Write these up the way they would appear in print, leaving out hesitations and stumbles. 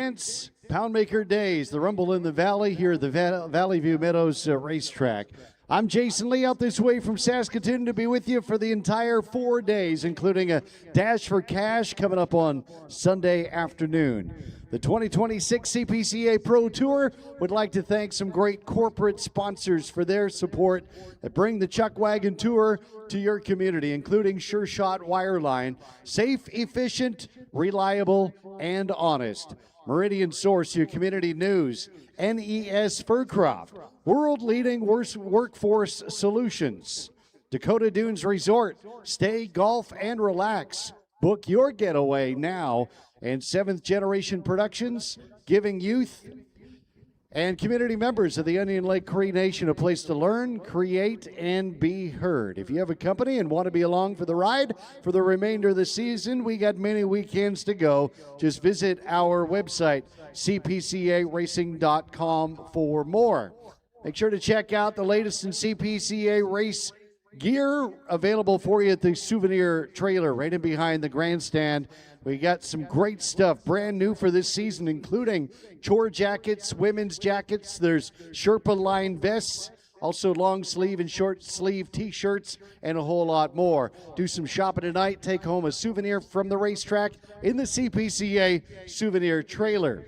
presents Poundmaker Days, the Rumble in the Valley here at the Valley View Meadows Racetrack. I'm Jason Lee, out this way from Saskatoon to be with you for the entire 4 days, including a Dash for Cash coming up on Sunday afternoon. The 2026 CPCA Pro Tour would like to thank some great corporate sponsors for their support that bring the Chuck Wagon Tour to your community, including Sure Shot Wireline, safe, efficient, reliable, and honest. Meridian Source, your community news. NES Furcroft, world-leading workforce solutions. Dakota Dunes Resort, stay, golf, and relax. Book your getaway now. And Seventh Generation Productions, giving youth and community members of the Onion Lake Cree Nation a place to learn, create, and be heard. If you have a company and want to be along for the ride for the remainder of the season, we got many weekends to go. Just visit our website, cpcaracing.com, for more. Make sure to check out the latest in CPCA race gear available for you at the souvenir trailer right in behind the grandstand. We got some great stuff brand new for this season, including chore jackets, women's jackets. There's Sherpa line vests, also long sleeve and short sleeve t-shirts, and a whole lot more. Do some shopping tonight. Take home a souvenir from the racetrack in the CPCA souvenir trailer.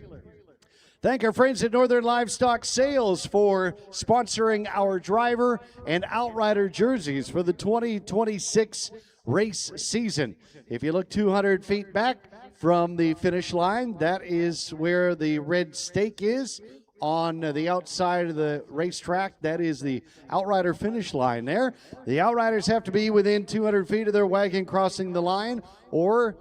Thank our friends at Northern Livestock Sales for sponsoring our driver and outrider jerseys for the 2026 race season. If you look 200 feet back from the finish line, that is where the red stake is on the outside of the racetrack. That is the outrider finish line there. The outriders have to be within 200 feet of their wagon crossing the line, or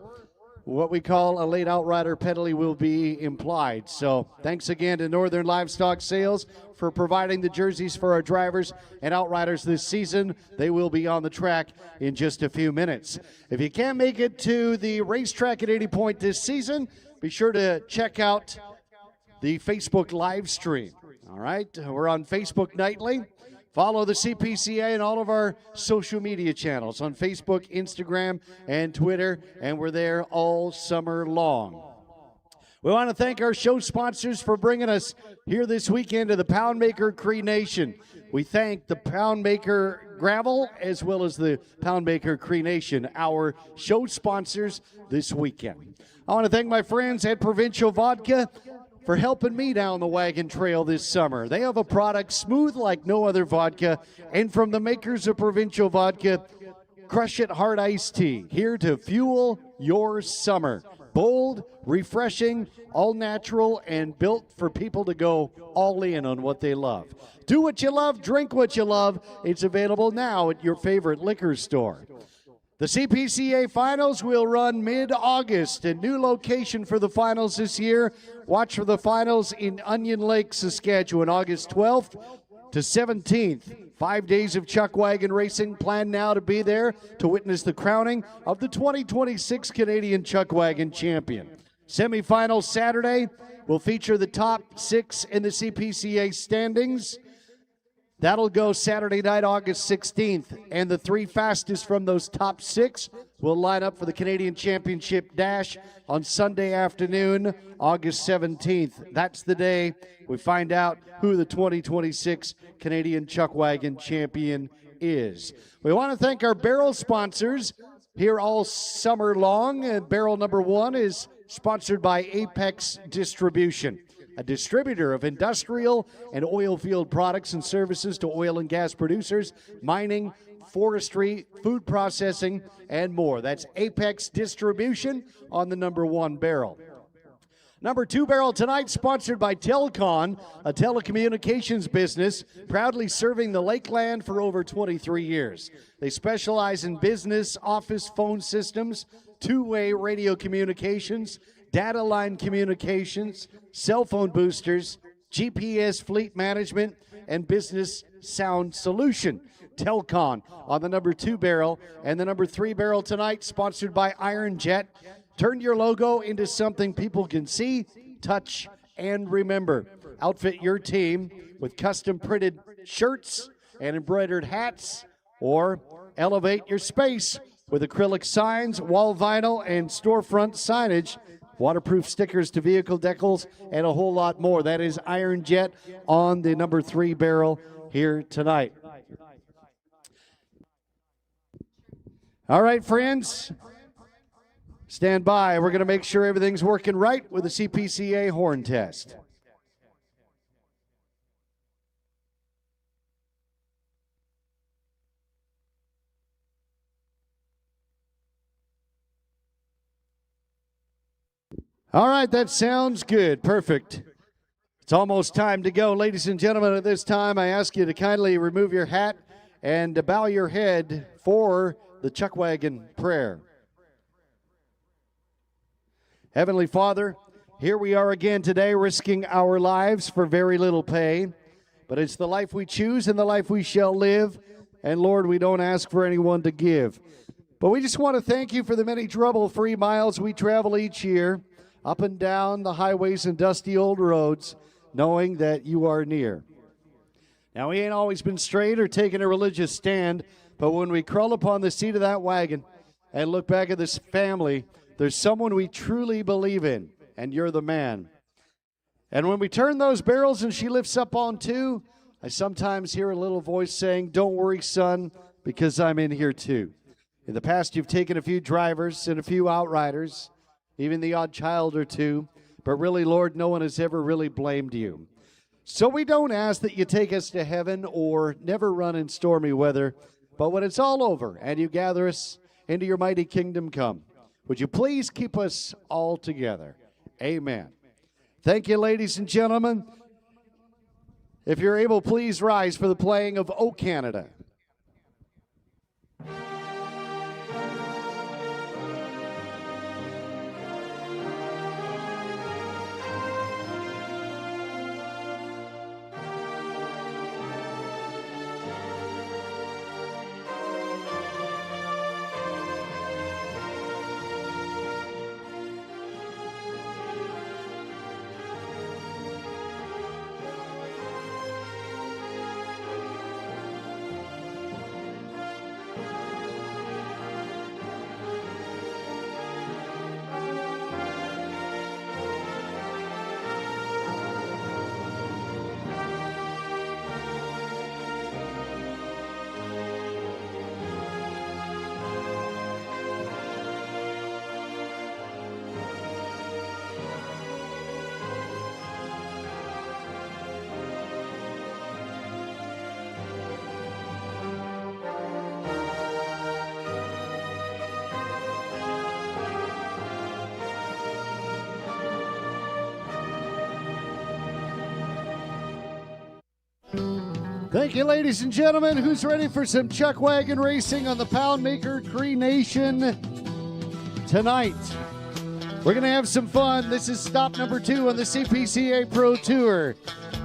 what we call a late outrider penalty will be implied. So thanks again to Northern Livestock Sales for providing the jerseys for our drivers and outriders this season. They will be on the track in just a few minutes. If you can't make it to the racetrack at any point this season, be sure to check out the Facebook live stream. All right, we're on Facebook nightly. Follow the CPCA and all of our social media channels on Facebook, Instagram, and Twitter, and we're there all summer long. We want to thank our show sponsors for bringing us here this weekend to the Poundmaker Cree Nation. We thank the Poundmaker Gravel as well as the Poundmaker Cree Nation, our show sponsors this weekend. I want to thank my friends at Provincial Vodka for helping me down the wagon trail this summer. They have a product smooth like no other vodka, and from the makers of Provincial Vodka, Crush It Hard Iced Tea, here to fuel your summer. Bold, refreshing, all natural, and built for people to go all in on what they love. Do what you love, drink what you love. It's available now at your favorite liquor store. The CPCA Finals will run mid-August. A new location for the finals this year. Watch for the finals in Onion Lake, Saskatchewan, August 12th to 17th. 5 days of Chuck Wagon racing. Plan now to be there to witness the crowning of the 2026 Canadian Chuck Wagon champion. Semifinals Saturday will feature the top 6 in the CPCA standings. That'll go Saturday night, August 16th, and the 3 fastest from those top 6 will line up for the Canadian Championship Dash on Sunday afternoon, August 17th. That's the day we find out who the 2026 Canadian Chuck Wagon champion is. We want to thank our barrel sponsors here all summer long, and barrel number 1 is sponsored by Apex Distribution, a distributor of industrial and oil field products and services to oil and gas producers, mining, forestry, food processing, and more. That's Apex Distribution on the number 1 barrel. Number 2 barrel tonight, sponsored by Telcon, a telecommunications business proudly serving the Lakeland for over 23 years. They specialize in business, office phone systems, two-way radio communications, data line communications, cell phone boosters, GPS fleet management, and business sound solution. Telcon on the number 2 barrel, and the number 3 barrel tonight, sponsored by Iron Jet. Turn your logo into something people can see, touch, and remember. Outfit your team with custom printed shirts and embroidered hats, or elevate your space with acrylic signs, wall vinyl, and storefront signage. waterproof stickers to vehicle decals, and a whole lot more. That is Iron Jet on the number 3 barrel here tonight. All right, friends, stand by. We're going to make sure everything's working right with the CPCA horn test. All right, that sounds good. Perfect. It's almost time to go. Ladies and gentlemen, at this time, I ask you to kindly remove your hat and to bow your head for the Chuck Wagon prayer. Heavenly Father, here we are again today risking our lives for very little pay, but it's the life we choose and the life we shall live, and Lord, we don't ask for anyone to give. But we just want to thank you for the many trouble-free miles we travel each year, up and down the highways and dusty old roads, knowing that you are near. Now, we ain't always been straight or taken a religious stand, but when we crawl upon the seat of that wagon and look back at this family, there's someone we truly believe in, and you're the man. And when we turn those barrels and she lifts up on 2, I sometimes hear a little voice saying, "Don't worry, son, because I'm in here too." In the past, you've taken a few drivers and a few outriders, even the odd child or two, but really, Lord, no one has ever really blamed you. So we don't ask that you take us to heaven or never run in stormy weather, but when it's all over and you gather us into your mighty kingdom come, would you please keep us all together? Amen. Thank you, ladies and gentlemen. If you're able, please rise for the playing of "O Canada." Thank you, ladies and gentlemen. Who's ready for some Chuck Wagon racing on the Poundmaker Cree Nation tonight? We're going to have some fun. This is stop number 2 on the CPCA Pro Tour.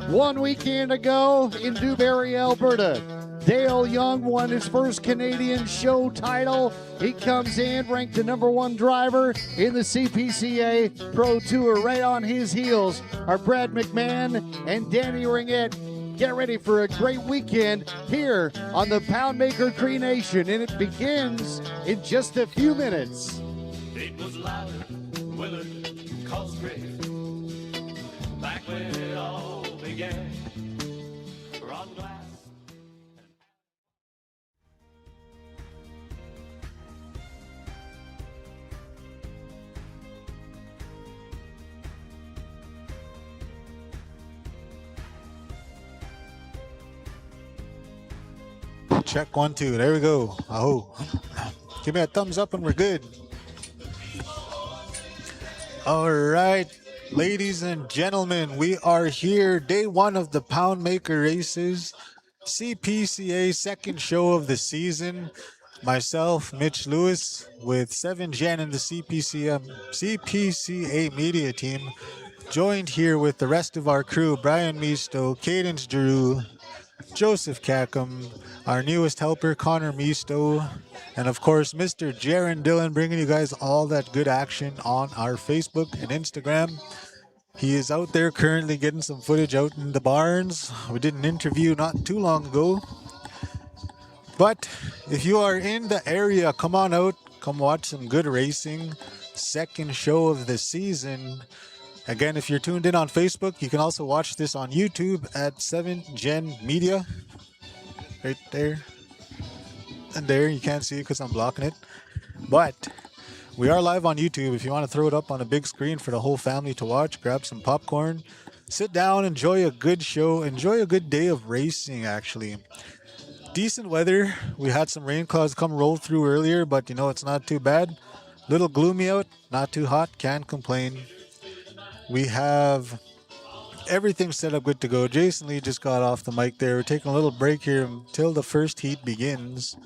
1 weekend ago in Dewberry, Alberta, Dale Young won his first Canadian show title. He comes in ranked the number 1 driver in the CPCA Pro Tour. Right on his heels are Brad McMahon and Danny Ringette. Get ready for a great weekend here on the Poundmaker Cree Nation, and it begins in just a few minutes. It was loud, Willard, Cosgrave, back when it all began. Ron Glass. Check 1, 2. There we go. Aho. Give me a thumbs up and we're good. All right, ladies and gentlemen, we are here. Day 1 of the Poundmaker races. CPCA second show of the season. Myself, Mitch Lewis, with 7 Gen and the CPCA media team. Joined here with the rest of our crew, Brian Misto, Cadence Giroux, Joseph Cackham, our newest helper, Connor Misto, and of course, Mr. Jaron Dillon, bringing you guys all that good action on our Facebook and Instagram. He is out there currently getting some footage out in the barns. We did an interview not too long ago. But if you are in the area, come on out, come watch some good racing. second show of the season. Again, if you're tuned in on Facebook, you can also watch this on YouTube at 7 Gen Media. Right there. And there, you can't see it because I'm blocking it. But we are live on YouTube. If you want to throw it up on a big screen for the whole family to watch, grab some popcorn, sit down, enjoy a good show, enjoy a good day of racing, actually. Decent weather. We had some rain clouds come roll through earlier, but you know, it's not too bad. Little gloomy out, not too hot, can't complain. We have everything set up good to go. Jason Lee just got off the mic there. We're taking a little break here until the first heat begins.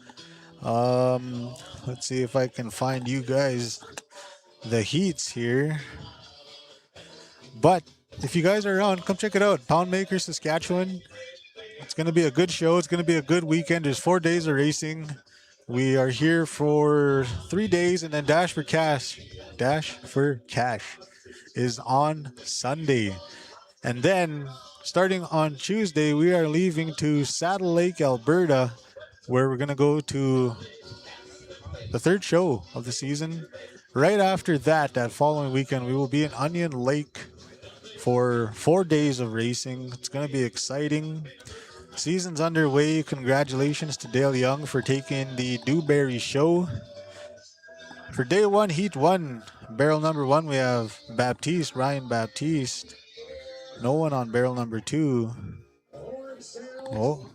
Let's see if I can find you guys the heats here. But if you guys are around, come check it out. Poundmaker, Saskatchewan. It's going to be a good show. It's going to be a good weekend. There's 4 days of racing. We are here for 3 days, and then Dash for Cash is on Sunday. And then starting on Tuesday, we are leaving to Saddle Lake, Alberta, where we're going to go to the third show of the season. Right after that, that following weekend, we will be in Onion Lake for 4 days of racing. It's going to be exciting. Season's underway. Congratulations to Dale Young for taking the Dewberry show. For day one, heat one, barrel number one, we have Ryan Baptiste. No one on barrel number two. Oh.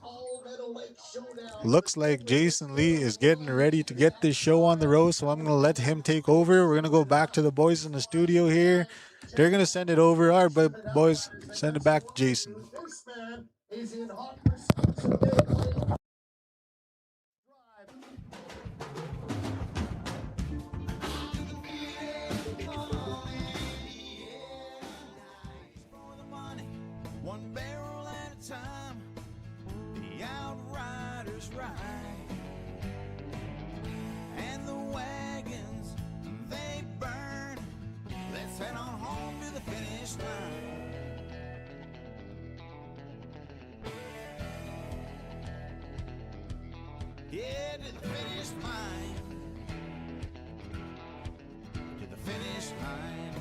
Looks like Jason Lee is getting ready to get this show on the road, so I'm going to let him take over. We're going to go back to the boys in the studio here. They're going to send it over. All right, boys, send it back to Jason. One barrel at a time, the outriders ride, and the wagons, they burn. Let's head on home to the finish line. Yeah, to the finish line, to the finish line.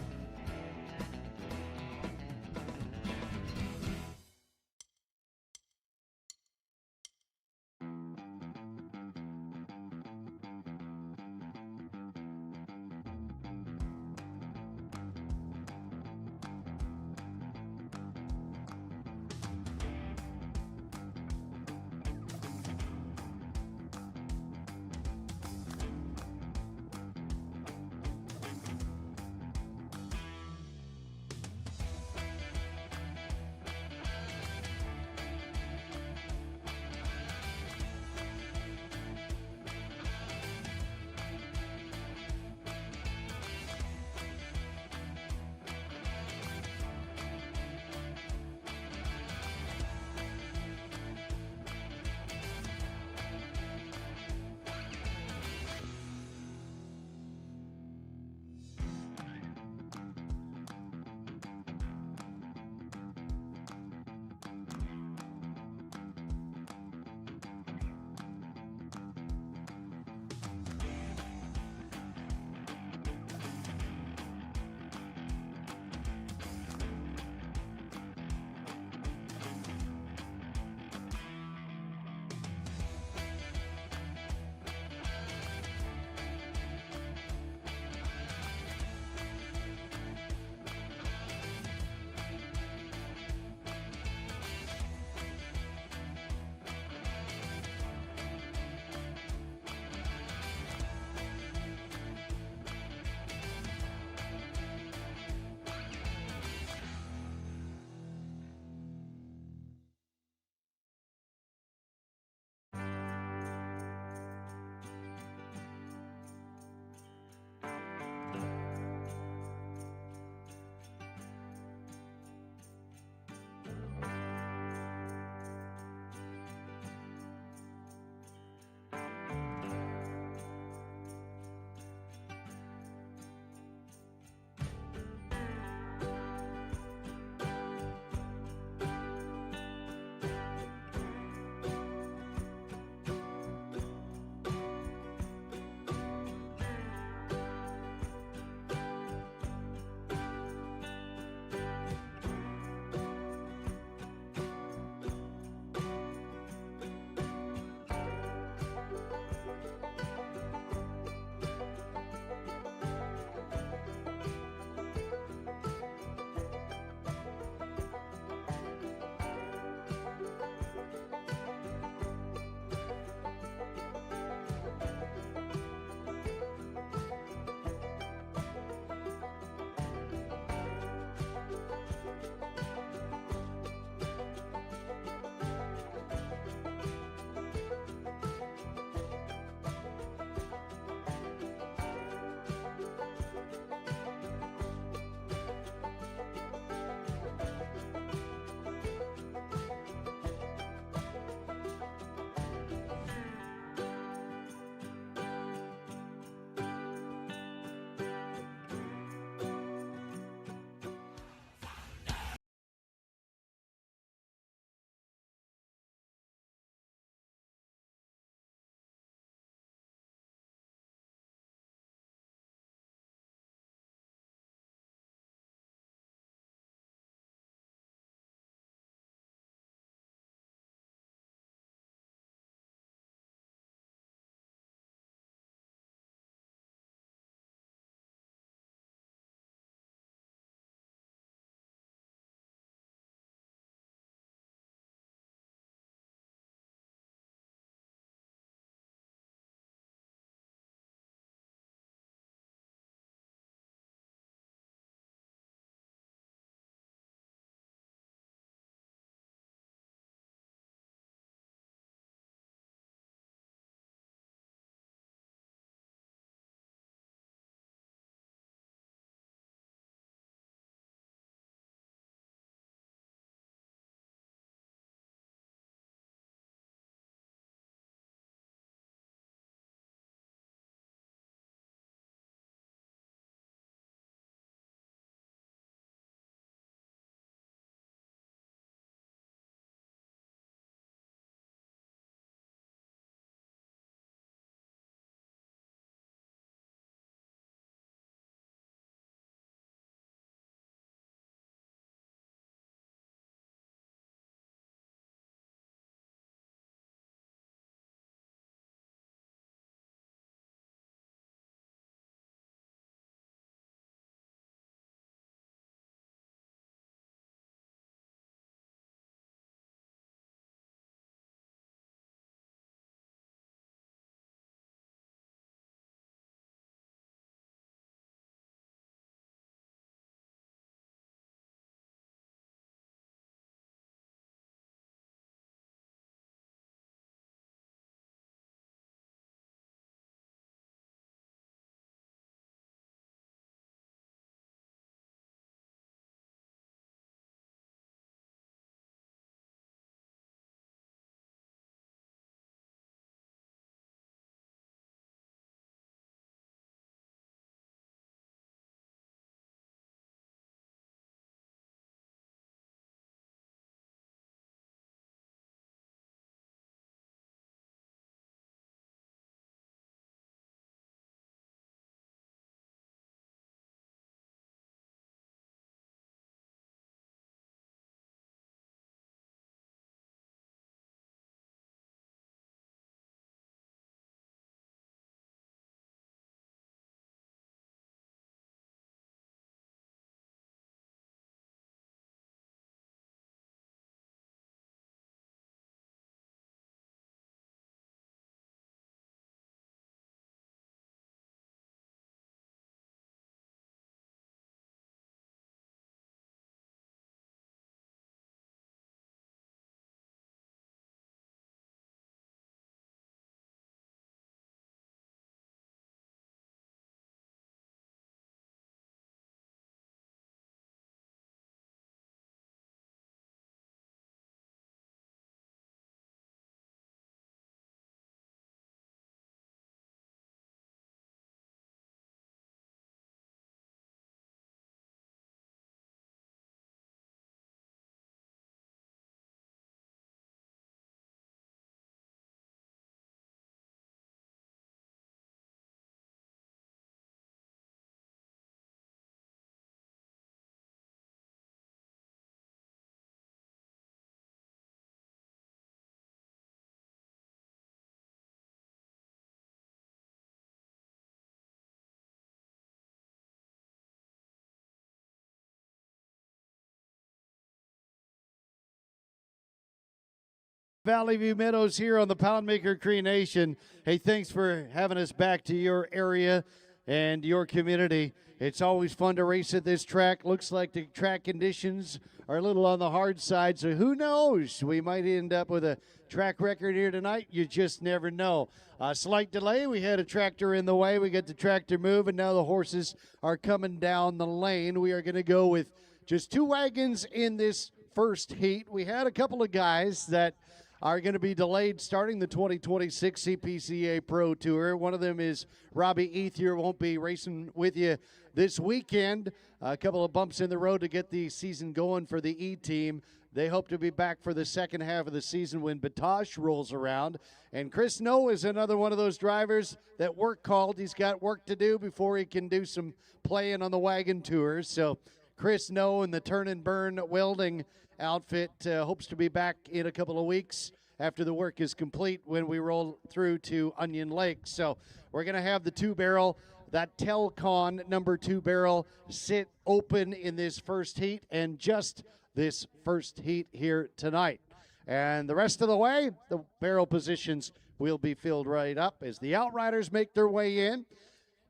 Valley View Meadows here on the Poundmaker Cree Nation. Hey, thanks for having us back to your area and your community. It's always fun to race at this track. Looks like the track conditions are a little on the hard side, so who knows? We might end up with a track record here tonight. You just never know. A slight delay. We had a tractor in the way. We got the tractor moving. Now the horses are coming down the lane. We are going to go with just 2 wagons in this first heat. We had a couple of guys that are going to be delayed starting the 2026 CPCA Pro Tour. One of them is Robbie Ethier, won't be racing with you this weekend. A couple of bumps in the road to get the season going for the E-Team. They hope to be back for the second half of the season when Batosh rolls around. And Chris Noe is another one of those drivers that work called. He's got work to do before he can do some playing on the wagon tours. So Chris Noe and the Turn and Burn welding outfit hopes to be back in a couple of weeks after the work is complete when we roll through to Onion Lake. So we're going to have the 2-barrel, that Telcon number 2 barrel, sit open in this first heat and just this first heat here tonight. And the rest of the way, the barrel positions will be filled right up as the Outriders make their way in.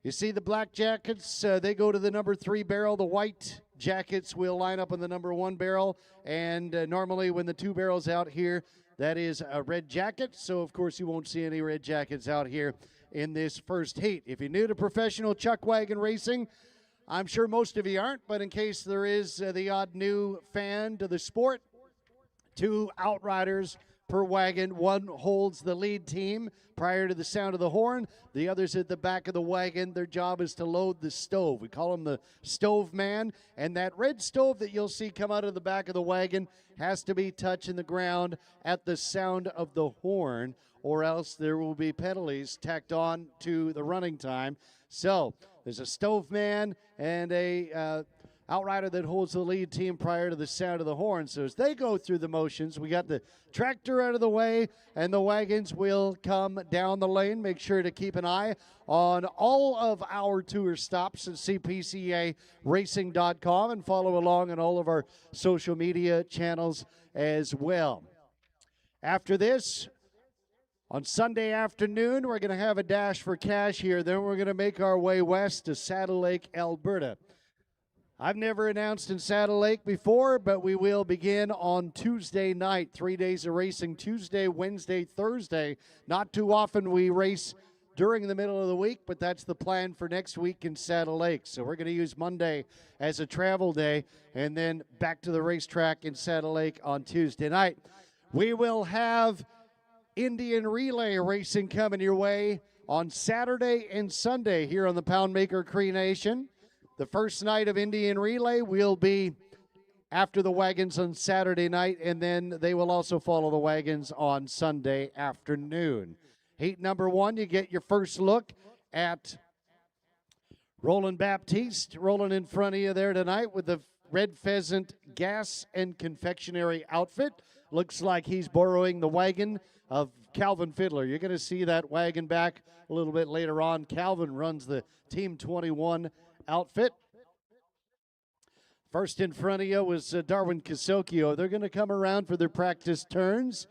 You see the black jackets, they go to the number 3 barrel. The white jackets will line up on the number 1 barrel. And normally when the 2 barrels out here, that is a red jacket. So, of course, you won't see any red jackets out here in this first heat. If you're new to professional chuck wagon racing, I'm sure most of you aren't, but in case there is the odd new fan to the sport, 2 Outriders per wagon. One holds the lead team prior to the sound of the horn. The other's at the back of the wagon. Their job is to load the stove. We call him the stove man. And that red stove that you'll see come out of the back of the wagon has to be touching the ground at the sound of the horn, or else there will be penalties tacked on to the running time. So there's a stove man and a Outrider that holds the lead team prior to the sound of the horn. So as they go through the motions, we got the tractor out of the way, and the wagons will come down the lane. Make sure to keep an eye on all of our tour stops at cpcaracing.com and follow along on all of our social media channels as well. After this, on Sunday afternoon, we're going to have a dash for cash here. Then we're going to make our way west to Saddle Lake, Alberta. I've never announced in Saddle Lake before, but we will begin on Tuesday night. 3 days of racing, Tuesday, Wednesday, Thursday. Not too often we race during the middle of the week, but that's the plan for next week in Saddle Lake. So we're going to use Monday as a travel day and then back to the racetrack in Saddle Lake on Tuesday night. We will have Indian Relay racing coming your way on Saturday and Sunday here on the Poundmaker Cree Nation. The first night of Indian Relay will be after the wagons on Saturday night, and then they will also follow the wagons on Sunday afternoon. Heat number 1, you get your first look at Roland Baptiste rolling in front of you there tonight with the Red Pheasant gas and confectionery outfit. Looks like he's borrowing the wagon of Calvin Fiddler. You're going to see that wagon back a little bit later on. Calvin runs the Team 21 outfit. First in front of you was Darwin Casocchio. They're going to come around for their practice turns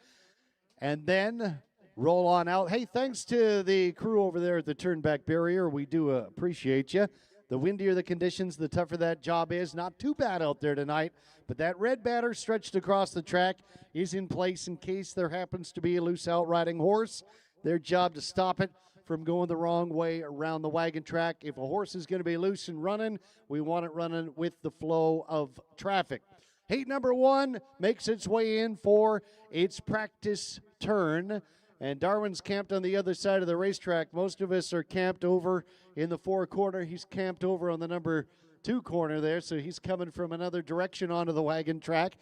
and then roll on out. Hey, thanks to the crew over there at the turnback barrier. We do appreciate you. The windier the conditions, the tougher that job is. Not too bad out there tonight, but that red banner stretched across the track is in place in case there happens to be a loose outriding horse. Their job to stop it from going the wrong way around the wagon track. If a horse is going to be loose and running, we want it running with the flow of traffic. Heat number 1 makes its way in for its practice turn, and Darwin's camped on the other side of the racetrack. Most of us are camped over in the 4 corner. He's camped over on the number 2 corner there, so he's coming from another direction onto the wagon track.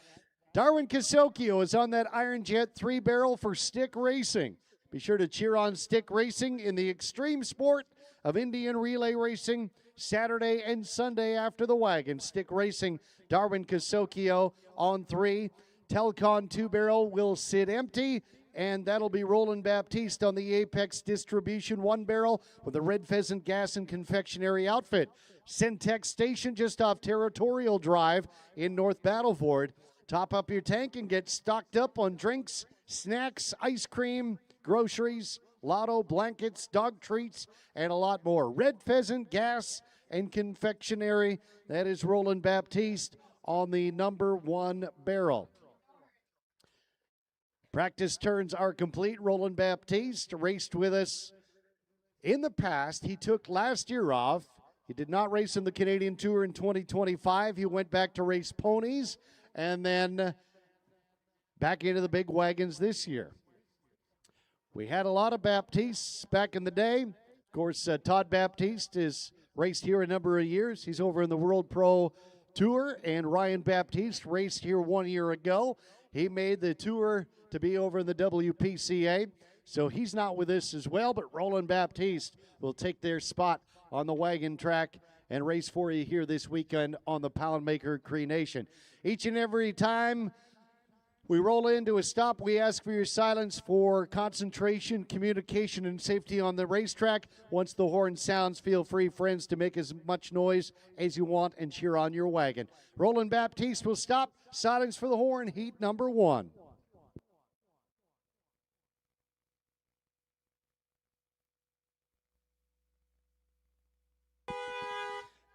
Darwin Casocchio is on that Iron Jet 3-barrel for Stick Racing. Be sure to cheer on Stick Racing in the extreme sport of Indian Relay Racing Saturday and Sunday after the wagon. Stick Racing, Darwin Casocchio on 3. Telcon 2-barrel will sit empty, and that'll be Roland Baptiste on the Apex Distribution 1-barrel with the Red Pheasant gas and confectionery outfit. Centex Station just off Territorial Drive in North Battleford. Top up your tank and get stocked up on drinks snacks, ice cream, groceries, lotto, blankets, dog treats, and a lot more. Red Pheasant, gas, and confectionery. That is Roland Baptiste on the number 1 barrel. Practice turns are complete. Roland Baptiste raced with us in the past. He took last year off. He did not race in the Canadian Tour in 2025. He went back to race ponies and then back into the big wagons this year. We had a lot of Baptistes back in the day. Of course, Todd Baptiste has raced here a number of years. He's over in the World Pro Tour, and Ryan Baptiste raced here 1 year ago. He made the tour to be over in the WPCA, so he's not with us as well, but Roland Baptiste will take their spot on the wagon track and race for you here this weekend on the Poundmaker Cree Nation. Each and every time we roll into a stop, we ask for your silence for concentration, communication, and safety on the racetrack. Once the horn sounds, feel free, friends, to make as much noise as you want and cheer on your wagon. Roland Baptiste will stop. Silence for the horn, heat number 1.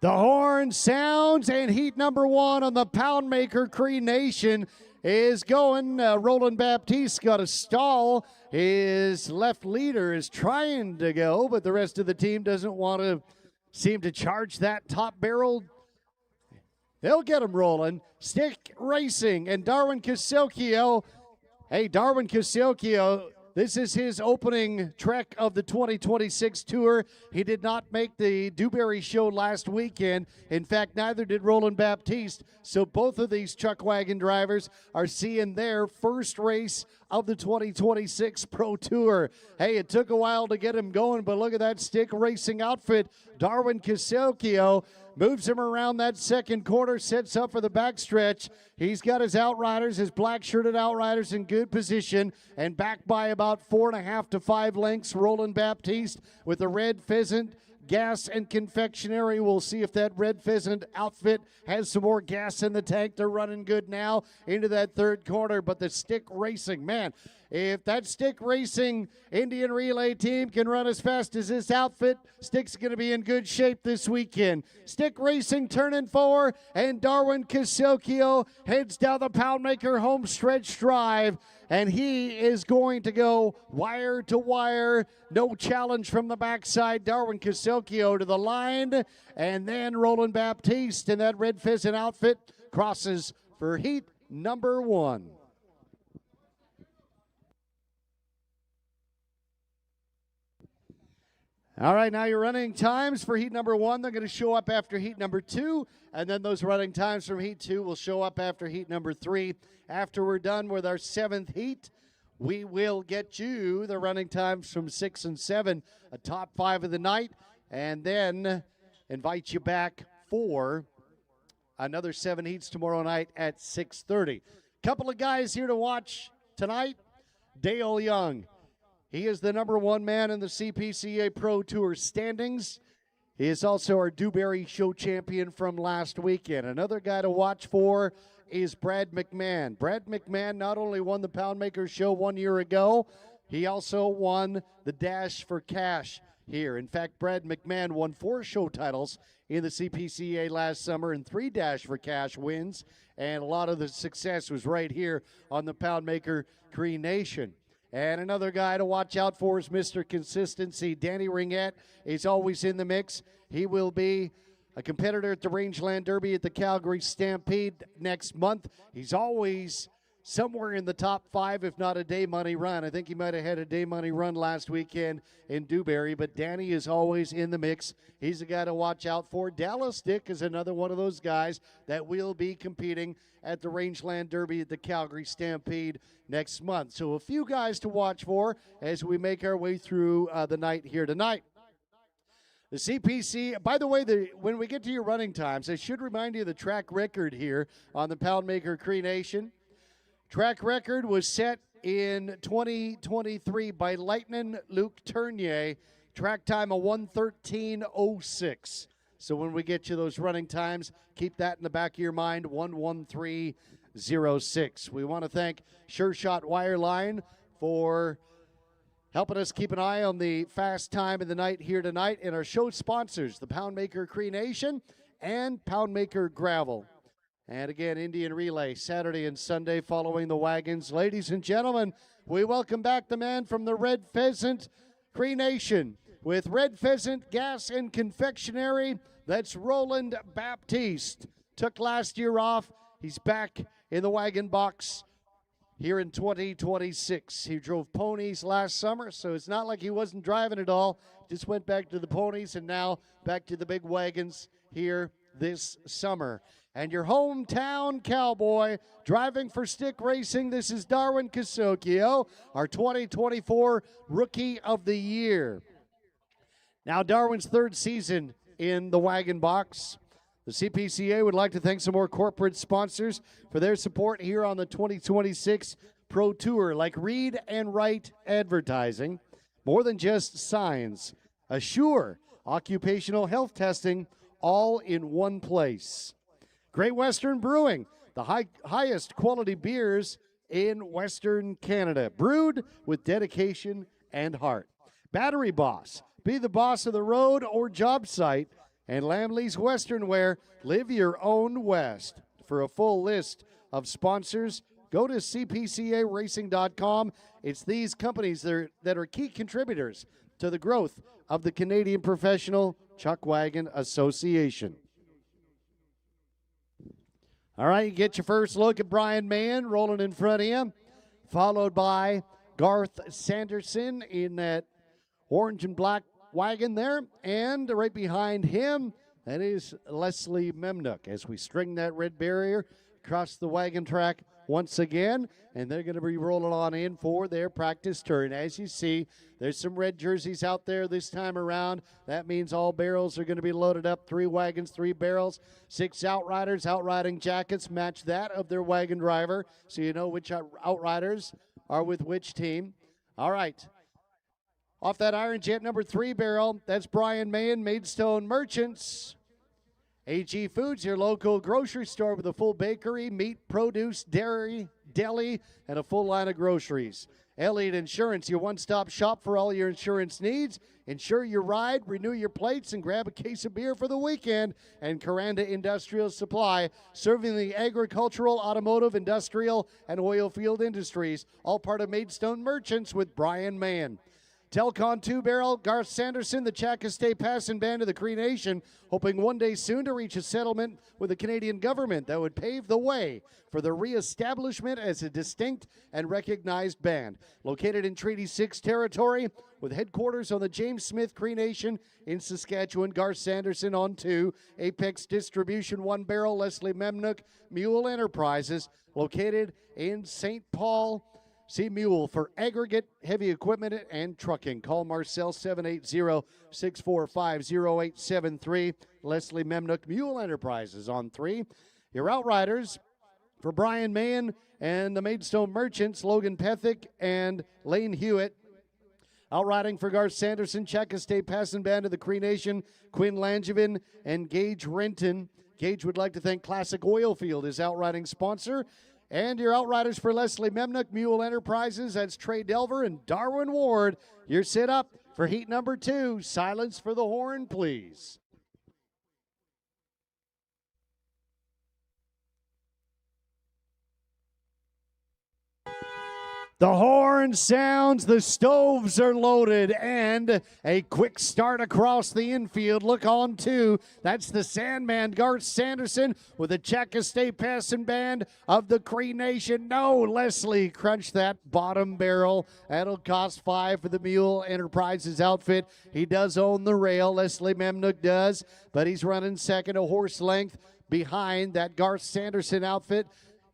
The horn sounds, and heat number 1 on the Poundmaker Cree Nation is going. Roland Baptiste got a stall. His left leader is trying to go, but the rest of the team doesn't want to seem to charge that top barrel. They'll get him rolling. Stick Racing and Darwin Casilcio. Hey, Darwin Casilcio, this is his opening trek of the 2026 tour. He did not make the Dewberry show last weekend. In fact, neither did Roland Baptiste. So both of these chuck wagon drivers are seeing their first race of the 2026 Pro Tour. Hey, it took a while to get him going, but look at that Stick Racing outfit. Darwin Casilcio moves him around that second quarter, sets up for the backstretch. He's got his outriders, his black-shirted outriders in good position, and back by about 4.5 to 5 lengths, Roland Baptiste with the Red Pheasant, gas, and confectionery. We'll see if that Red Pheasant outfit has some more gas in the tank. They're running good now into that third corner, but the Stick Racing, man, if that Stick Racing Indian Relay team can run as fast as this outfit, Stick's going to be in good shape this weekend. Stick Racing turning 4, and Darwin Casilcio heads down the Poundmaker home stretch drive, and he is going to go wire to wire. No challenge from the backside. Darwin Casilcio to the line, and then Roland Baptiste in that Red Pheasant outfit crosses for heat number 1. All right, now your running times for heat number 1. They're going to show up after heat number 2, and then those running times from heat 2 will show up after heat number 3. After we're done with our 7th heat, we will get you the running times from 6 and 7, a top 5 of the night, and then invite you back for another 7 heats tomorrow night at 6:30. Couple of guys here to watch tonight. Dale Young. He is the number 1 man in the CPCA Pro Tour standings. He is also our Dewberry Show champion from last weekend. Another guy to watch for is Brad McMahon. Brad McMahon not only won the Poundmaker Show 1 year ago, he also won the Dash for Cash here. In fact, Brad McMahon won 4 show titles in the CPCA last summer and 3 Dash for Cash wins, and a lot of the success was right here on the Poundmaker Cree Nation. And another guy to watch out for is Mr. Consistency. Danny Ringette is always in the mix. He will be a competitor at the Rangeland Derby at the Calgary Stampede next month. He's always somewhere in the top 5, if not a day money run. I think he might have had a day money run last weekend in Dewberry, but Danny is always in the mix. He's a guy to watch out for. Dallas Dick is another one of those guys that will be competing at the Rangeland Derby at the Calgary Stampede next month. So a few guys to watch for as we make our way through the night here tonight. The CPC, by the way, when we get to your running times, I should remind you of the track record here on the Poundmaker Cree Nation. Track record was set in 2023 by Lightning Luke Tournier. Track time of 1:13:06. So when we get you those running times, keep that in the back of your mind, 11306. We want to thank Sure Shot Wireline for helping us keep an eye on the fast time of the night here tonight, and our show sponsors, the Poundmaker Cree Nation and Poundmaker Gravel. And again, Indian Relay, Saturday and Sunday following the wagons. Ladies and gentlemen, we welcome back the man from the Red Pheasant Cree Nation with Red Pheasant Gas and Confectionery. That's Roland Baptiste. Took last year off. He's back in the wagon box here in 2026. He drove ponies last summer, so it's not like he wasn't driving at all. Just went back to the ponies and now back to the big wagons here this summer. And your hometown cowboy driving for Stick Racing, this is Darwin Casocchio, our 2024 Rookie of the Year. Now Darwin's third season in the wagon box. The CPCA would like to thank some more corporate sponsors for their support here on the 2026 Pro Tour, like Read and Write Advertising, More Than Just Signs, Assure, Occupational Health Testing, all in one place. Great Western Brewing, the highest quality beers in Western Canada, brewed with dedication and heart. Battery Boss, be the boss of the road or job site. And Lamley's Western Wear, live your own West. For a full list of sponsors, go to cpcaracing.com. It's these companies that are key contributors to the growth of the Canadian Professional Chuck Wagon Association. All right, you get your first look at Brian Mann rolling in front of you, followed by Garth Sanderson in that orange and black wagon there, and right behind him, that is Leslie Memnook as we string that red barrier across the wagon track once again, and they're going to be rolling on in for their practice turn. As you see, there's some red jerseys out there this time around. That means all barrels are going to be loaded up. 3 wagons, 3 barrels, 6 outriders. Outriding jackets match that of their wagon driver, so you know which outriders are with which team. All right. Off that Iron Jet number 3 barrel, that's Brian Mahan, Maidstone Merchants. AG Foods, your local grocery store with a full bakery, meat, produce, dairy, deli, and a full line of groceries. Elliott Insurance, your one-stop shop for all your insurance needs. Insure your ride, renew your plates, and grab a case of beer for the weekend. And Coranda Industrial Supply, serving the agricultural, automotive, industrial, and oil field industries. All part of Maidstone Merchants with Brian Mann. Telcon 2-barrel, Garth Sanderson, the Chackastay Passing Band of the Cree Nation, hoping one day soon to reach a settlement with the Canadian government that would pave the way for the reestablishment as a distinct and recognized band. Located in Treaty 6 territory, with headquarters on the James Smith Cree Nation in Saskatchewan, Garth Sanderson on 2, Apex Distribution 1-barrel, Leslie Memnook, Mule Enterprises, located in St. Paul. See Mule for aggregate, heavy equipment, and trucking. Call Marcel 780-645-0873. Leslie Memnook, Mule Enterprises on 3. Your Outriders for Brian Mann and the Maidstone Merchants, Logan Pethick and Lane Hewitt. Outriding for Garth Sanderson, Chackastay Passing Band of the Cree Nation, Quinn Langevin and Gage Renton. Gage would like to thank Classic Oilfield, his outriding sponsor. And your Outriders for Leslie Memnook, Mule Enterprises, that's Trey Delver and Darwin Ward. You're set up for heat number 2. Silence for the horn, please. The horn sounds, the stoves are loaded, and a quick start across the infield. Look on 2. That's the Sandman, Garth Sanderson, with the Chackastay Passing Band of the Cree Nation. No, Leslie crunched that bottom barrel. That'll cost 5 for the Mule Enterprises outfit. He does own the rail, Leslie Memnook does, but he's running second, a horse length behind that Garth Sanderson outfit.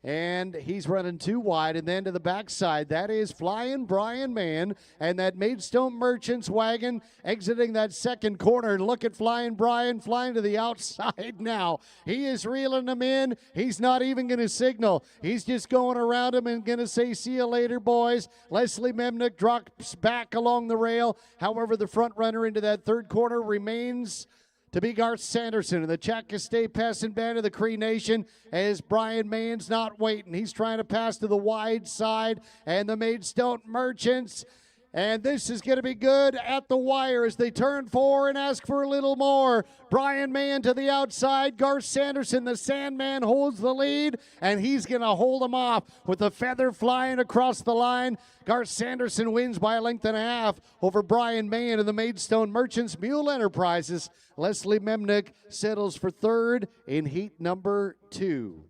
And he's running 2 wide, and then to the backside, that is Flying Brian Mann, and that Maidstone Merchants wagon exiting that second corner. Look at Flying Brian flying to the outside now. He is reeling them in. He's not even going to signal. He's just going around him and going to say, see you later, boys. Leslie Memnook drops back along the rail. However, the front runner into that third corner remains to be Garth Sanderson and the Chaska passing band of the Cree Nation as Brian Mahan's not waiting. He's trying to pass to the wide side, and the Maidstone Merchants. And this is going to be good at the wire as they turn forward and ask for a little more. Brian Mahan to the outside. Garth Sanderson, the Sandman, holds the lead, and he's going to hold him off with the feather flying across the line. Garth Sanderson wins by a length and a half over Brian Mahan and the Maidstone Merchants. Mule Enterprises, Leslie Memnick settles for third in heat number 2.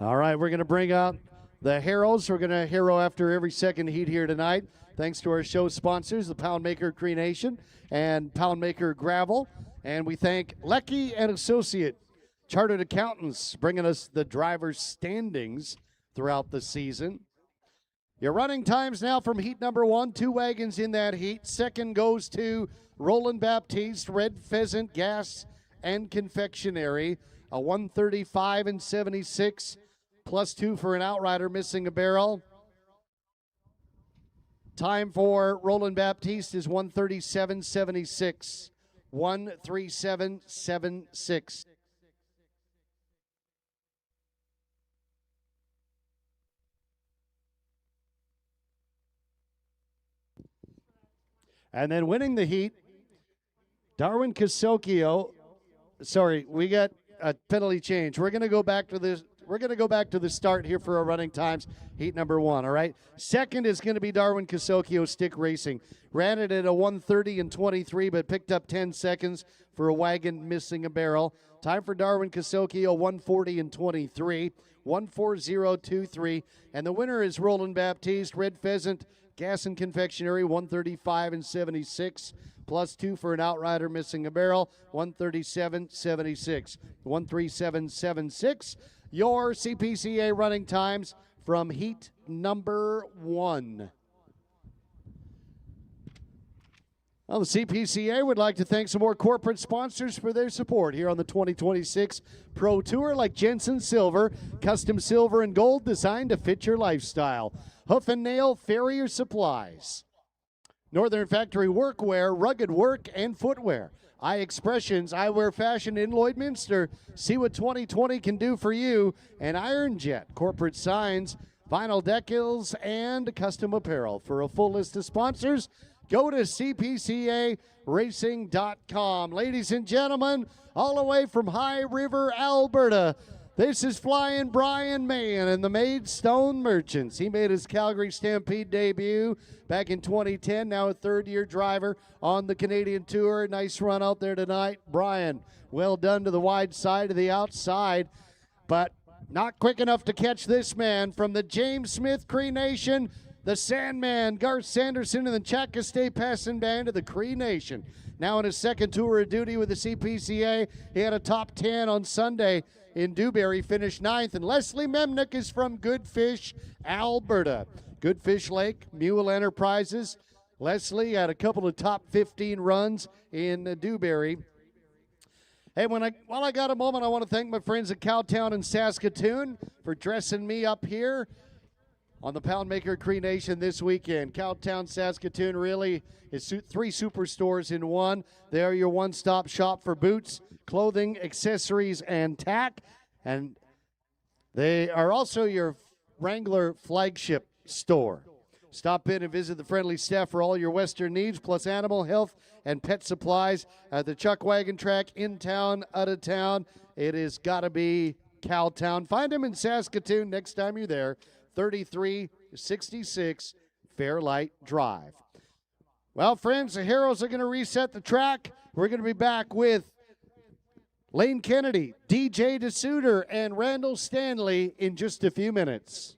All right, we're going to bring out the Harrows. We're going to harrow after every second heat here tonight. Thanks to our show sponsors, the Poundmaker Cree Nation and Poundmaker Gravel. And we thank Lecky and Associate Chartered Accountants bringing us the driver's standings throughout the season. Your running times now from heat number 1, 2 wagons in that heat. Second goes to Roland Baptiste, Red Pheasant, Gas and Confectionery, a 135 and 76. +2 for an outrider missing a barrel. Time for Roland Baptiste is 137.76. 137.76. And then winning the heat, Darwin Casocchio. Sorry, we got a penalty change. We're going to go back to this. We're going to go back to the start here for our running times, heat number 1, all right? Second is going to be Darwin Casocchio Stick Racing. Ran it at a 1:30 and 23, but picked up 10 seconds for a wagon missing a barrel. Time for Darwin Casocchio, 1:40 and 23, 1:40.23. And the winner is Roland Baptiste, Red Pheasant, Gas and Confectionery, 135 and 76. +2 for an outrider missing a barrel, 137.76. 137.76. Your CPCA running times from heat number 1. Well, the CPCA would like to thank some more corporate sponsors for their support here on the 2026 Pro Tour, like Jensen Silver, custom silver and gold designed to fit your lifestyle. Hoof and Nail Farrier Supplies. Northern Factory Workwear, rugged work and footwear. Eye Expressions, Eyewear Fashion in Lloydminster. See what 2020 can do for you. And Iron Jet, corporate signs, vinyl decals, and custom apparel. For a full list of sponsors, go to cpcaracing.com. Ladies and gentlemen, all the way from High River, Alberta, this is Flying Brian Mahan and the Maidstone Merchants. He made his Calgary Stampede debut back in 2010, now a third-year driver on the Canadian Tour. Nice run out there tonight. Brian, well done to the wide side, to the outside, but not quick enough to catch this man from the James Smith Cree Nation, the Sandman, Garth Sanderson, and the Chaska passing band of the Cree Nation. Now in his second tour of duty with the CPCA, he had a top 10 on Sunday in Dewberry, finished 9th. And Leslie Memnick is from Goodfish, Alberta. Goodfish Lake, Mule Enterprises. Leslie had a couple of top 15 runs in Dewberry. Hey, while I got a moment, I want to thank my friends at Cowtown and Saskatoon for dressing me up here on the Poundmaker Cree Nation this weekend. Cowtown, Saskatoon really is 3 superstores in one. They are your one-stop shop for boots, clothing, accessories, and tack. And they are also your Wrangler flagship store. Stop in and visit the friendly staff for all your Western needs, plus animal health and pet supplies at the Chuck Wagon Track, in town, out of town. It has got to be Cowtown. Find them in Saskatoon next time you're there. 3366 Fairlight Drive. Well, friends, the Heroes are going to reset the track. We're going to be back with Lane Kennedy, DJ DeSuter, and Randall Stanley in just a few minutes.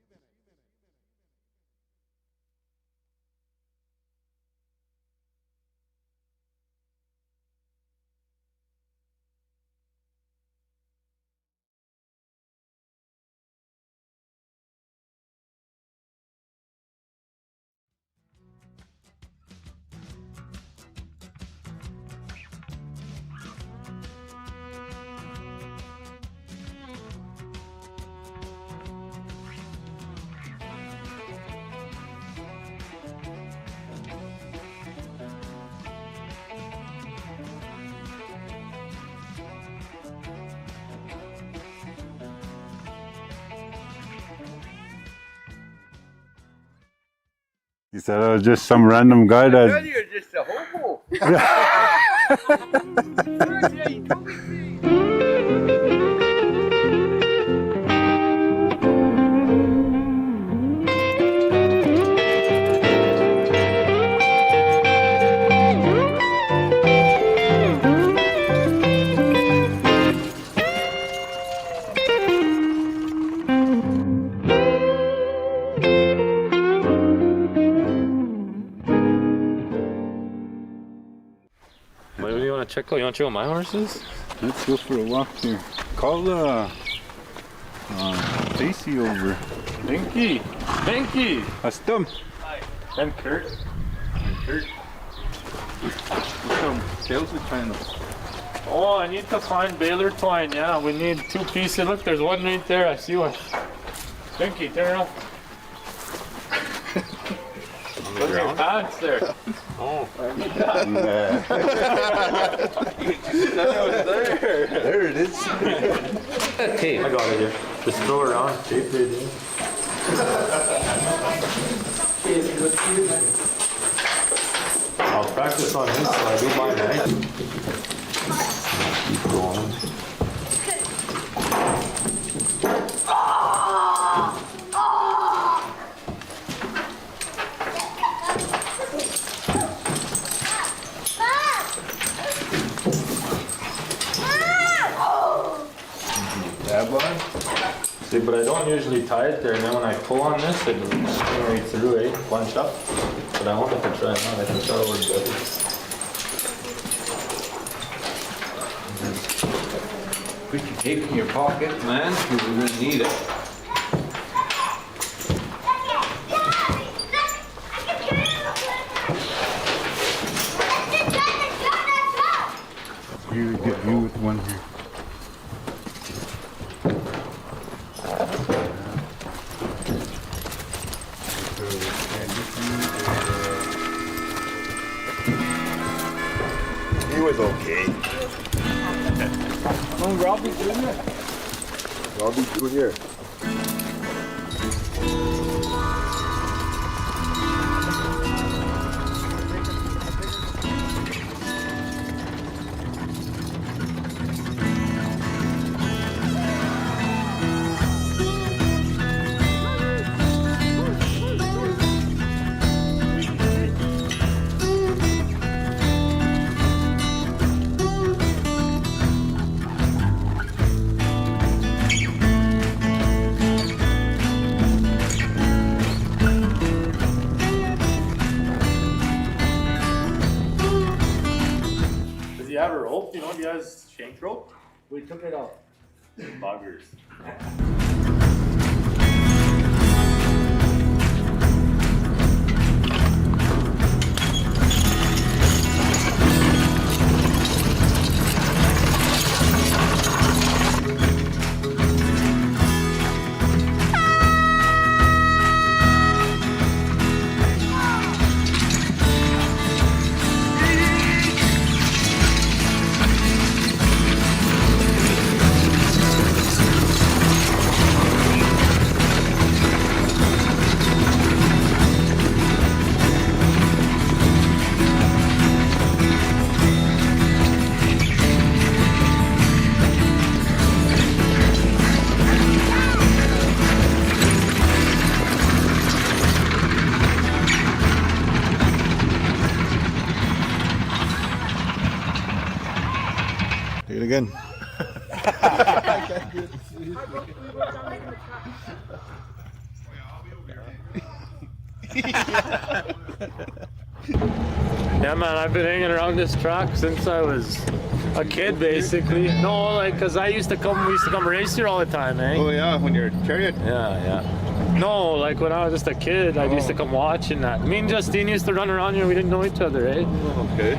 He said I was just some random guy that. You're just a hobo. What do you want to check out? You want to check out my horses? Let's go for a walk here. Call Stacy over. Pinky! Pinky! Astum. And Kurt. Tails are trying to. Oh, I need to find Baylor twine. Yeah, we need 2 pieces. Look, there's one right there. I see one. Pinky, turn around. Look at your pants there. Oh. There it is. Hey, I got it here. Just throw it around. Shape it in. I'll practice on this so I do mine, right? Keep going. See, but I don't usually tie it there, and then when I pull on this, it goes right through, bunch up. But I wanted to try it out. I can try it works better. Put your tape in your pocket, man, because we're gonna need it. You get you with one here. He was okay. Oh, Robbie Jr. Robbie Jr. Does he have a rope? You know, he has shank rope? We took it off. Buggers. Do it again. Yeah, man, I've been hanging around this track since I was a kid, basically. No, like, cause we used to come race here all the time, eh? Oh yeah, when you're a chariot. Yeah. No, like when I was just a kid, I used to come watch and that. Me and Justine used to run around here. We didn't know each other, eh? Okay.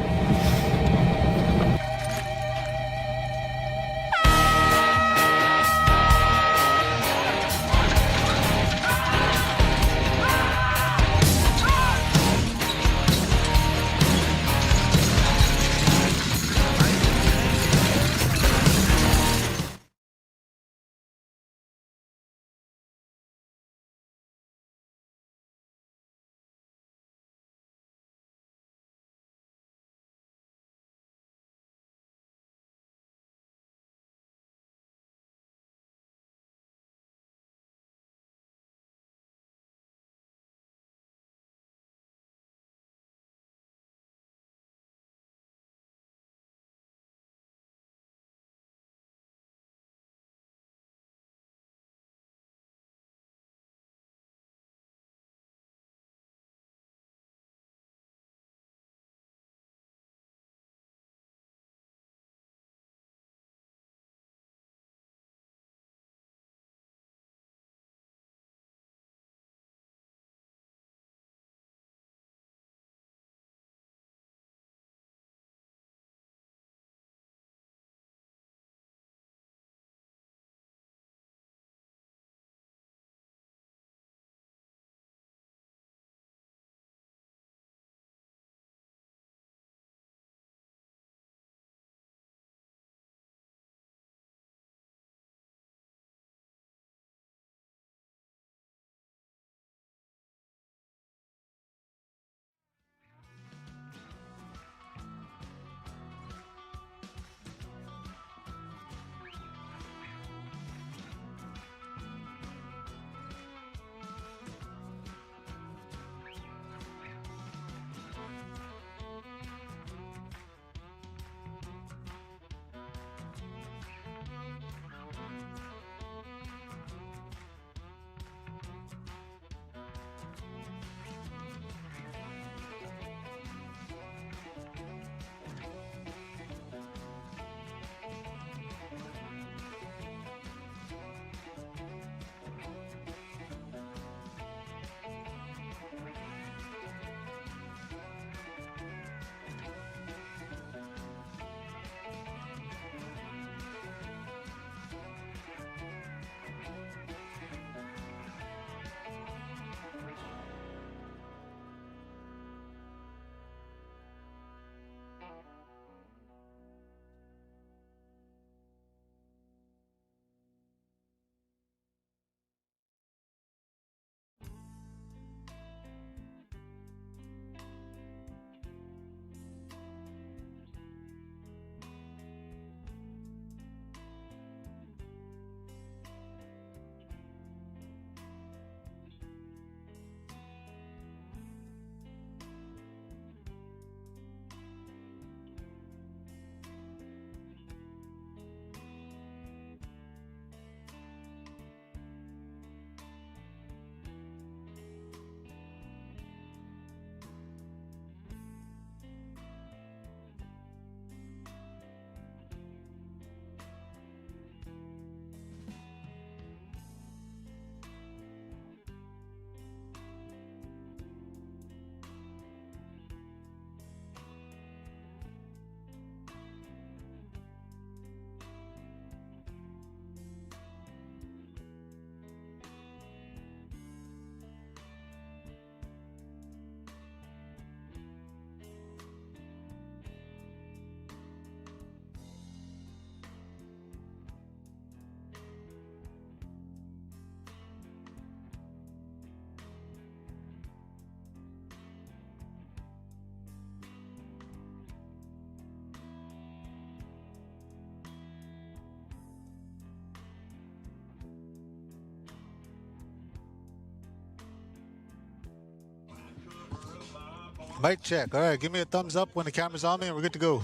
Mic check. All right, give me a thumbs up when the camera's on me and we're good to go.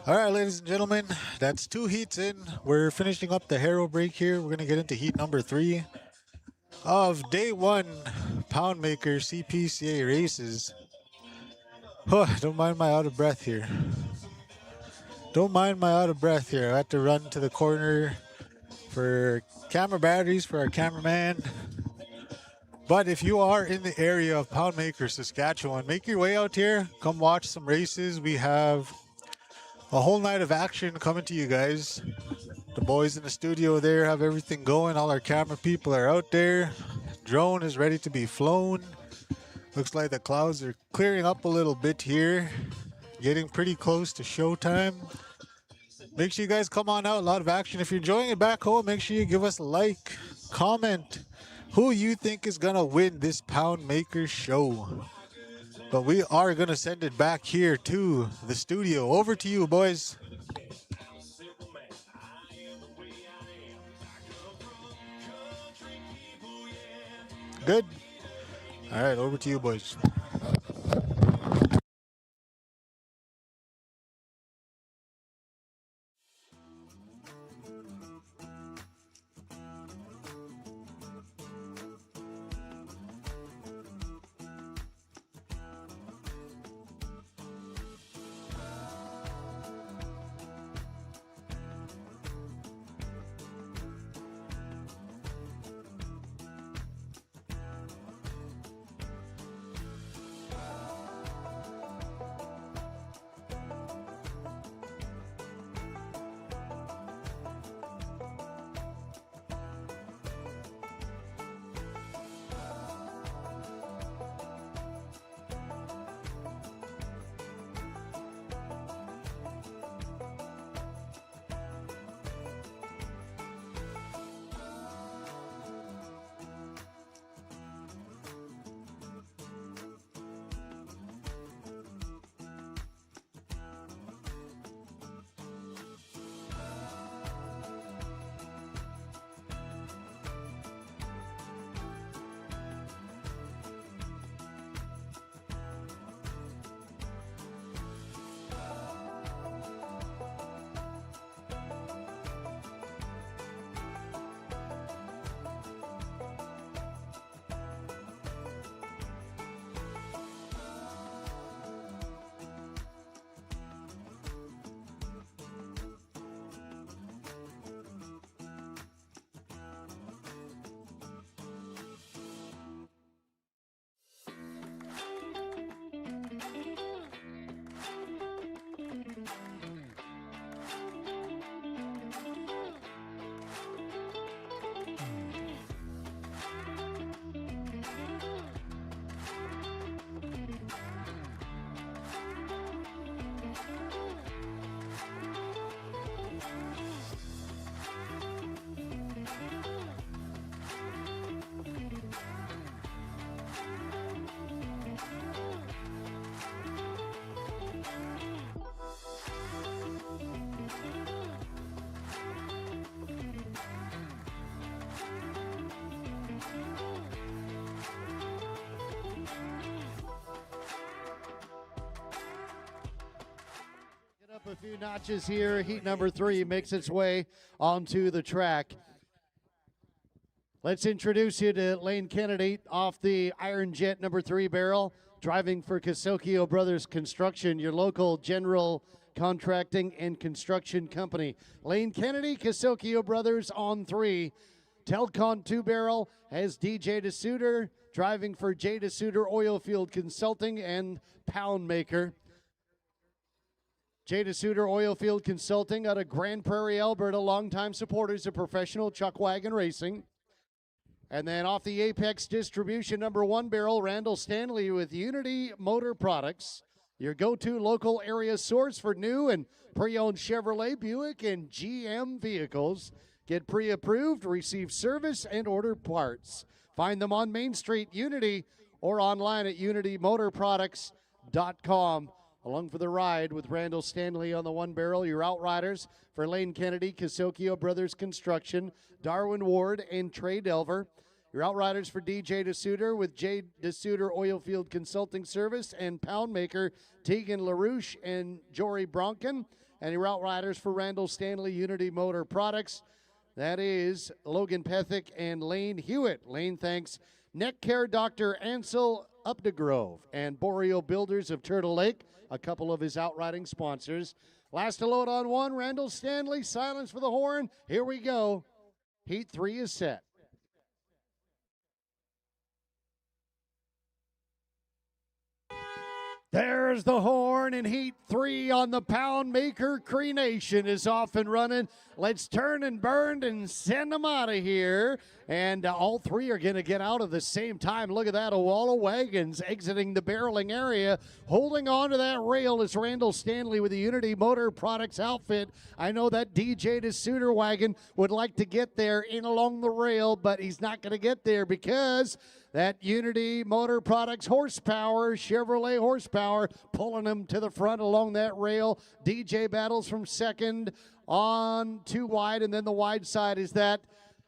All right, ladies and gentlemen, that's 2 heats in. We're finishing up the hero break here. We're going to get into heat number 3 of day 1 Poundmaker CPCA races. Oh, don't mind my out of breath here. Don't mind my out of breath here. I had to run to the corner for camera batteries for our cameraman. But if you are in the area of Poundmaker, Saskatchewan, make your way out here. Come watch some races. We have a whole night of action coming to you guys. The boys in the studio there have everything going. All our camera people are out there. Drone is ready to be flown. Looks like the clouds are clearing up a little bit here. Getting pretty close to showtime. Make sure you guys come on out. A lot of action. If you're enjoying it back home, make sure you give us a like, comment who you think is gonna win this Poundmaker show. But we are gonna send it back here to the studio. Over to you, boys. Good. All right, over to you, boys. Up a few notches here. Heat number 3 makes its way onto the track. Let's introduce you to Lane Kennedy off the Iron Jet number 3 barrel, driving for Casocchio Brothers Construction, your local general contracting and construction company. Lane Kennedy, Casocchio Brothers on 3. Telcon 2 barrel has DJ DeSuter, driving for J DeSuter Oilfield Consulting and Poundmaker. J DeSuter Oilfield Consulting out of Grand Prairie, Alberta, longtime supporters of professional chuck wagon racing. And then off the Apex Distribution number 1 barrel, Randall Stanley with Unity Motor Products, your go-to local area source for new and pre-owned Chevrolet, Buick, and GM vehicles. Get pre-approved, receive service, and order parts. Find them on Main Street, Unity, or online at unitymotorproducts.com. Along for the ride with Randall Stanley on the 1 barrel, your outriders for Lane Kennedy, Casocchio Brothers Construction, Darwin Ward, and Trey Delver. Your outriders for DJ DeSuter with J. DeSuter Oilfield Consulting Service and Poundmaker, Tegan LaRouche and Jory Bronken. And your outriders for Randall Stanley Unity Motor Products, that is Logan Pethick and Lane Hewitt. Lane thanks Neck Care Dr. Ansel Updegrove and Boreal Builders of Turtle Lake, a couple of his outriding sponsors. Last to load on one, Randall Stanley, silence for the horn. Here we go. Heat 3 is set. There's the horn, and Heat 3 on the Poundmaker. Cree Nation is off and running. Let's turn and burn and send them out of here. And all three are going to get out at the same time. Look at that, a wall of wagons exiting the barreling area. Holding on to that rail is Randall Stanley with the Unity Motor Products outfit. I know that DJ DeSuter wagon would like to get there in along the rail, but he's not going to get there because that Unity Motor Products horsepower, Chevrolet horsepower, pulling him to the front along that rail. DJ battles from second on too wide, and then the wide side is that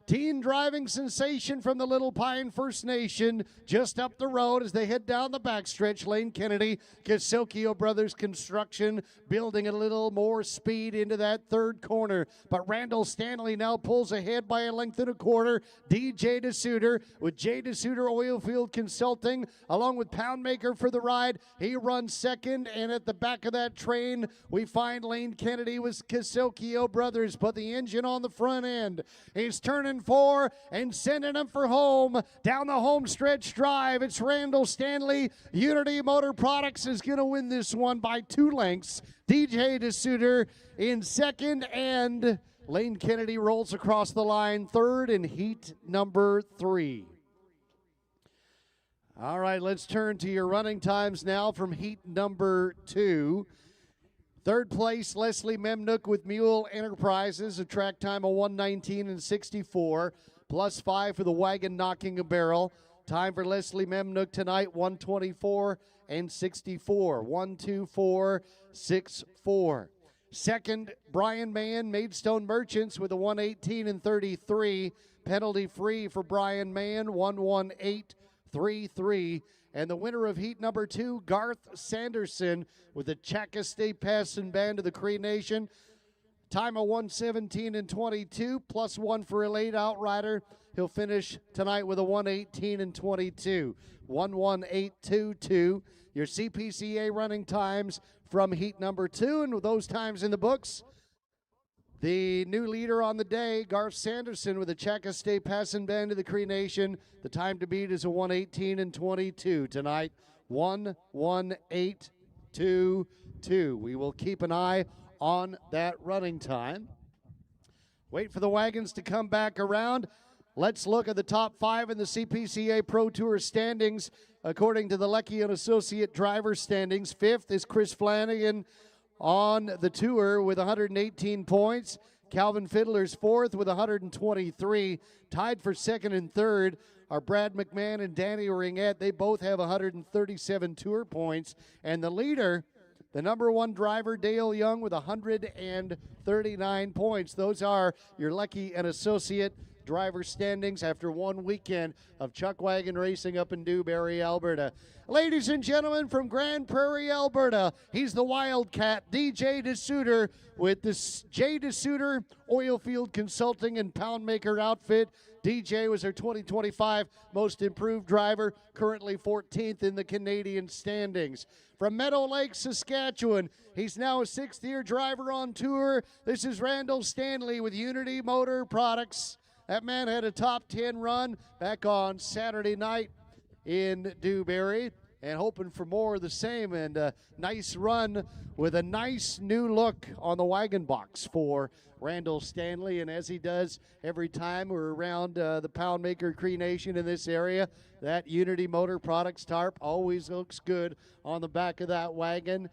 teen driving sensation from the Little Pine First Nation just up the road as they head down the backstretch. Lane Kennedy, Casilkio Brothers Construction, building a little more speed into that third corner. But Randall Stanley now pulls ahead by a length and a quarter. DJ DeSuter with J. DeSuter Oilfield Consulting, along with Poundmaker for the ride. He runs second, and at the back of that train, we find Lane Kennedy with Casilkio Brothers. But the engine on the front end, he's turning four and sending him for home down the home stretch drive. It's Randall Stanley. Unity Motor Products is going to win this one by 2 lengths. DJ DeSuter in second, and Lane Kennedy rolls across the line third in heat number 3. All right, let's turn to your running times now from heat number 2. Third place, Leslie Memnook with Mule Enterprises, a track time of 1:19 and 64, plus 5 for the wagon knocking a barrel. Time for Leslie Memnook tonight, 1:24 and 64, 1:24.64. Second, Brian Mann, Maidstone Merchants with a 1:18 and 33, penalty free for Brian Mann, 1:18.33. And the winner of heat number 2, Garth Sanderson with the Chaka State Pass and Band of the Cree Nation. Time of 1:17 and 22, plus 1 for a late outrider. He'll finish tonight with a 1:18 and 22, 1:18.22. Your CPCA running times from heat number 2, and with those times in the books, the new leader on the day, Garth Sanderson with the Chaka State Pass and Band of the Cree Nation. The time to beat is a 1:18 and 22 tonight, 1:18.22. We will keep an eye on that running time. Wait for the wagons to come back around. Let's look at the top 5 in the CPCA Pro Tour standings. According to the Leckie and Associate driver standings, 5th is Chris Flanagan on the tour with 118 points. Calvin Fiddler's 4th with 123. Tied for 2nd and 3rd are Brad McMahon and Danny Ringette. They both have 137 tour points. And the leader, the number 1 driver, Dale Young, with 139 points. Those are your Leckie and Associate driver standings after one weekend of chuck wagon racing up in Dewberry, Alberta. Ladies and gentlemen, from Grand Prairie, Alberta, he's the Wildcat, DJ DeSuter, with the J. DeSuter Oilfield Consulting and Poundmaker outfit. DJ was our 2025 Most Improved Driver, currently 14th in the Canadian standings. From Meadow Lake, Saskatchewan, he's now a 6th-year driver on tour. This is Randall Stanley with Unity Motor Products. That man had a top 10 run back on Saturday night in Dewberry, and hoping for more of the same, and a nice run with a nice new look on the wagon box for Randall Stanley. And as he does every time we're around the Poundmaker Cree Nation in this area, that Unity Motor Products tarp always looks good on the back of that wagon.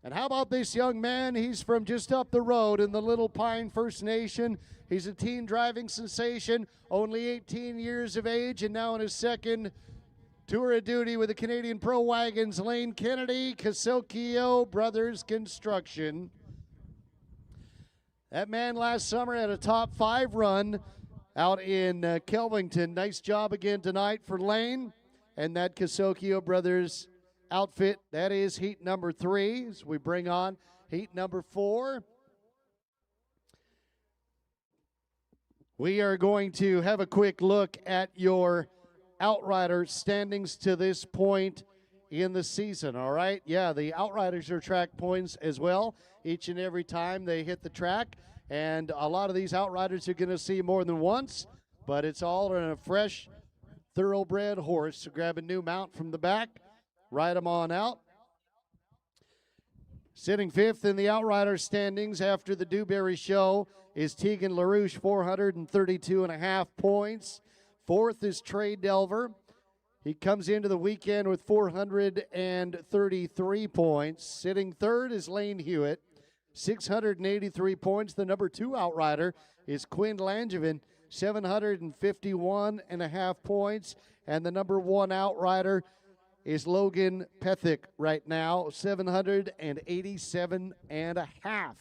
And how about this young man? He's from just up the road in the Little Pine First Nation. He's a teen driving sensation, only 18 years of age, and now in his second tour of duty with the Canadian Pro Wagons. Lane Kennedy, Casilkio Brothers Construction. That man last summer had a top 5 run out in Kelvington. Nice job again tonight for Lane and that Kasokio Brothers outfit. That is heat number 3 as we bring on heat number 4. We are going to have a quick look at your Outrider standings to this point in the season, all right? Yeah, the Outriders are track points as well each and every time they hit the track, and a lot of these Outriders are going to see more than once, but it's all in a fresh, thoroughbred horse. So grab a new mount from the back, ride them on out. Sitting 5th in the Outrider standings after the Dewberry Show is Tegan LaRouche, 432.5 points. 4th is Trey Delver. He comes into the weekend with 433 points. Sitting 3rd is Lane Hewitt, 683 points. The number 2 Outrider is Quinn Langevin, 751.5 points. And the number 1 Outrider is Logan Pethick right now, 787.5.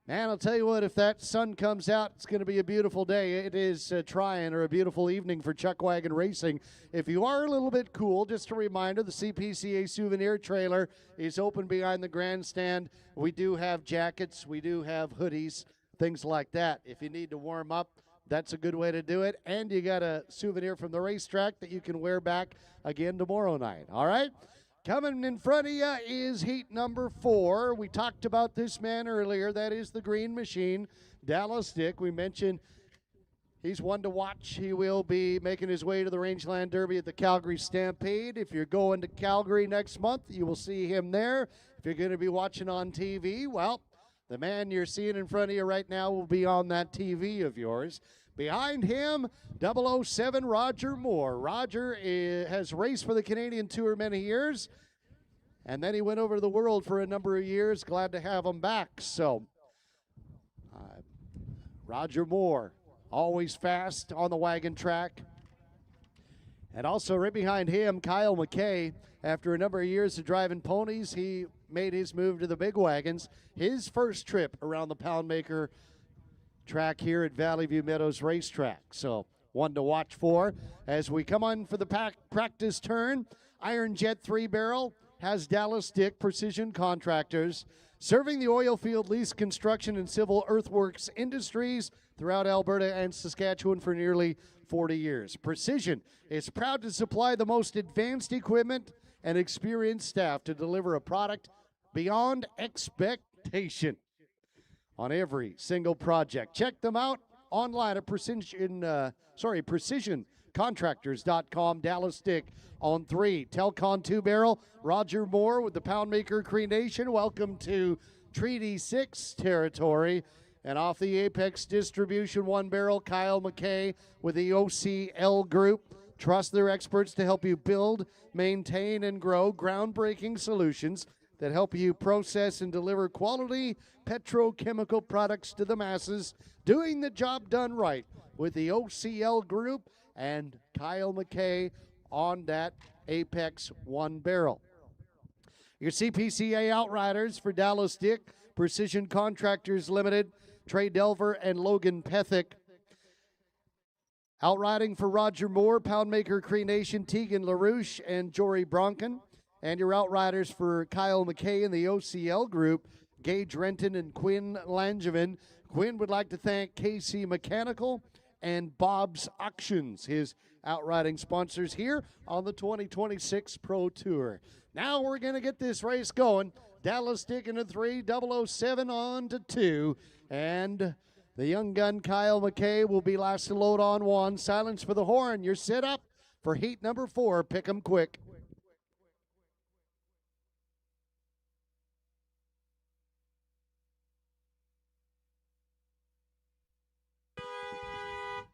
Man, I'll tell you what, if that sun comes out, it's going to be a beautiful day. It is trying, or a beautiful evening for Chuck Wagon Racing. If you are a little bit cool, just a reminder, the CPCA souvenir trailer is open behind the grandstand. We do have jackets, we do have hoodies, things like that. If you need to warm up, that's a good way to do it. And you got a souvenir from the racetrack that you can wear back again tomorrow night. All right? Coming in front of you is heat number 4. We talked about this man earlier. That is the Green Machine, Dallas Dick. We mentioned he's one to watch. He will be making his way to the Rangeland Derby at the Calgary Stampede. If you're going to Calgary next month, you will see him there. If you're going to be watching on TV, well, the man you're seeing in front of you right now will be on that TV of yours. Behind him, 007 Roger Moore. Roger has raced for the Canadian Tour many years, and then he went over to the world for a number of years. Glad to have him back. So, Roger Moore, always fast on the wagon track. And also right behind him, Kyle McKay. After a number of years of driving ponies, he made his move to the big wagons. His first trip around the Poundmaker track here at Valley View Meadows Racetrack. So one to watch for as we come on for the practice turn. Iron Jet 3-barrel has Dallas Dick Precision Contractors, serving the oil field, lease, construction, and civil earthworks industries throughout Alberta and Saskatchewan for nearly 40 years. Precision is proud to supply the most advanced equipment and experienced staff to deliver a product beyond expectation on every single project. Check them out online at precisioncontractors.com. Dallas Dick on 3. Telcon 2-barrel, Roger Moore with the Poundmaker Cree Nation. Welcome to Treaty 6 territory. And off the Apex Distribution 1-barrel, Kyle McKay with the OCL Group. Trust their experts to help you build, maintain, and grow groundbreaking solutions that help you process and deliver quality petrochemical products to the masses, doing the job done right with the OCL Group and Kyle McKay on that Apex 1-barrel. Your CPCA Outriders for Dallas Dick, Precision Contractors Limited, Trey Delver and Logan Pethick. Outriding for Roger Moore, Poundmaker Cree Nation, Tegan LaRouche and Jory Bronken. And your Outriders for Kyle McKay and the OCL Group, Gage Renton and Quinn Langevin. Quinn would like to thank KC Mechanical and Bob's Auctions, his outriding sponsors here on the 2026 Pro Tour. Now we're going to get this race going. Dallas Dick into 3, 007 on to 2, and the young gun Kyle McKay will be last to load on 1. Silence for the horn. You're set up for heat number 4. Pick 'em quick.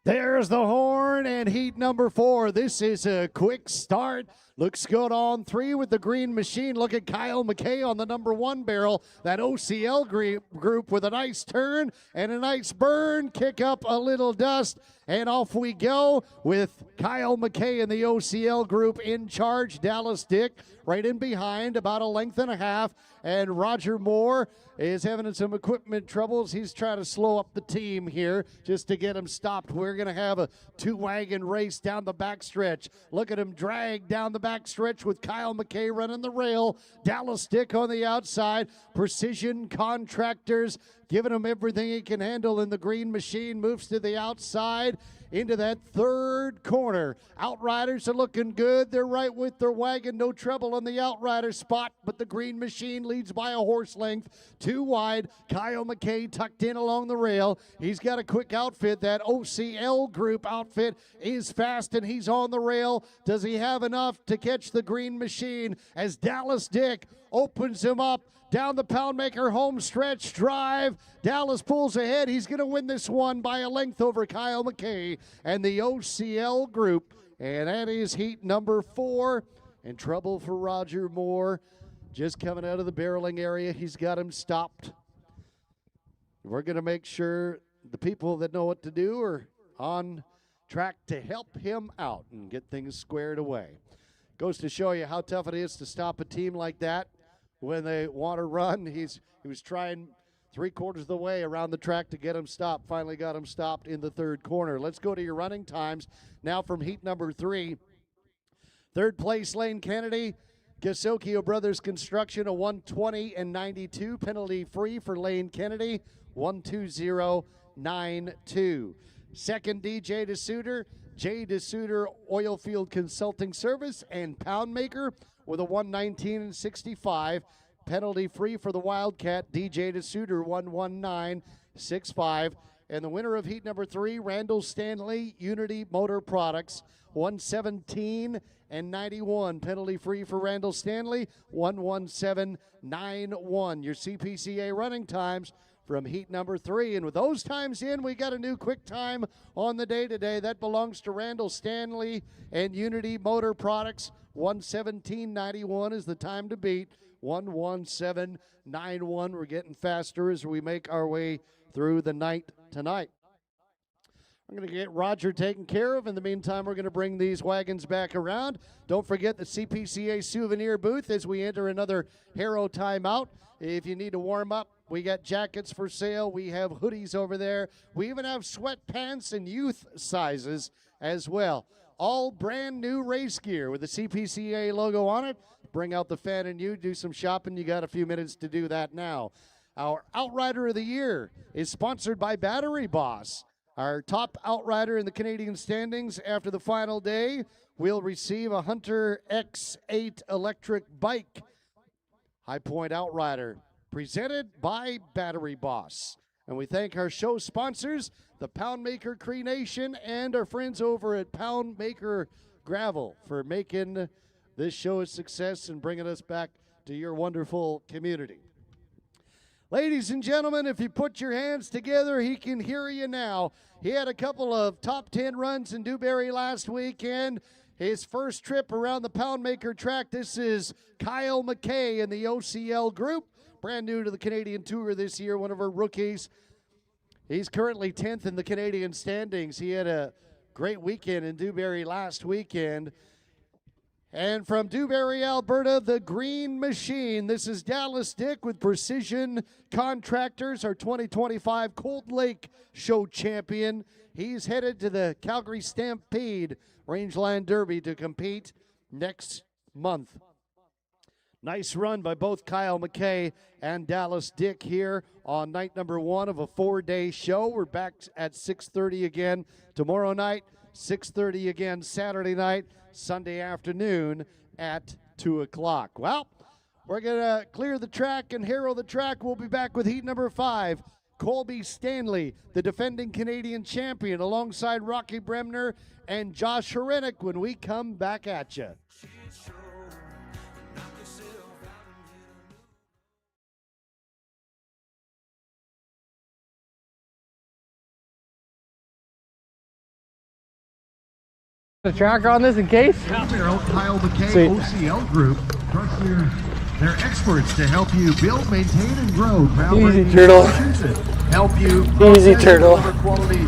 There's the horn and heat number 4. This is a quick start. Looks good on 3 with the green machine. Look at Kyle McKay on the number 1 barrel. That OCL group with a nice turn and a nice burn. Kick up a little dust, and off we go with Kyle McKay in the OCL group in charge. Dallas Dick right in behind, about a length and a half. And Roger Moore is having some equipment troubles. He's trying to slow up the team here just to get him stopped. We're going to have a 2-wagon race down the backstretch. Look at him drag down the backstretch with Kyle McKay running the rail. Dallas Dick on the outside. Precision Contractors giving him everything he can handle in the green machine. Moves to the outside into that 3rd corner. Outriders are looking good. They're right with their wagon. No trouble on the outrider spot, but the green machine leads by a horse length. 2 wide. Kyle McKay tucked in along the rail. He's got a quick outfit. That OCL group outfit is fast, and he's on the rail. Does he have enough to catch the green machine as Dallas Dick opens him up down the Poundmaker home stretch drive? Dallas pulls ahead. He's going to win this one by a length over Kyle McKay and the OCL group. And that is heat number 4. And trouble for Roger Moore. Just coming out of the barreling area. He's got him stopped. We're going to make sure the people that know what to do are on track to help him out and get things squared away. Goes to show you how tough it is to stop a team like that when they want to run. He was trying 3/4 of the way around the track to get him stopped. Finally got him stopped in the 3rd corner. Let's go to your running times now from heat number 3. 3rd place, Lane Kennedy. Gasokio Brothers Construction, a 1:20 and 92. Penalty free for Lane Kennedy, 1:20.92. 2nd, DJ DeSuter. J. DeSuter Oilfield Consulting Service and Poundmaker with a 1:19 and 65. Penalty free for the Wildcat, DJ DeSuter, 1:19.65. And the winner of heat number 3, Randall Stanley, Unity Motor Products, 1:17 and 91. Penalty free for Randall Stanley, 1:17.91. Your CPCA running times from heat number 3. And with those times in, we got a new quick time on the day today. That belongs to Randall Stanley and Unity Motor Products. 1:17.91 is the time to beat. 1:17.91. We're getting faster as we make our way through the night tonight. I'm going to get Roger taken care of. In the meantime, we're going to bring these wagons back around. Don't forget the CPCA souvenir booth as we enter another Harrow timeout. If you need to warm up, we got jackets for sale. We have hoodies over there. We even have sweatpants and youth sizes as well. All brand new race gear with the CPCA logo on it. Bring out the fan in you, do some shopping. You got a few minutes to do that now. Our Outrider of the Year is sponsored by Battery Boss. Our top outrider in the Canadian standings after the final day will receive a Hunter X8 electric bike. High Point Outrider, presented by Battery Boss. And we thank our show sponsors, the Poundmaker Cree Nation, and our friends over at Poundmaker Gravel for making this show a success and bringing us back to your wonderful community. Ladies and gentlemen, if you put your hands together, he can hear you now. He had a couple of top 10 runs in Dewberry last weekend. His first trip around the Poundmaker track. This is Kyle McKay in the OCL group. Brand new to the Canadian Tour this year, one of our rookies. He's currently 10th in the Canadian standings. He had a great weekend in Dewberry last weekend. And from Dewberry, Alberta, the Green Machine. This is Dallas Dick with Precision Contractors, our 2025 Cold Lake Show champion. He's headed to the Calgary Stampede Rangeland Derby to compete next month. Nice run by both Kyle McKay and Dallas Dick here on night number 1 of a 4-day show. We're back at 6:30 again tomorrow night, 6:30 again Saturday night, Sunday afternoon at 2 o'clock. Well, we're going to clear the track and harrow the track. We'll be back with heat number 5. Colby Stanley, the defending Canadian champion, alongside Rocky Bremner and Josh Horenick when we come back at you. The tracker on this in case? Barrel Kyle McKay Sweet. OCL Group. Trust they're experts to help you build, maintain, and grow groundbreaking Easy, turtle. solutions that help you Easy, process turtle. and deliver quality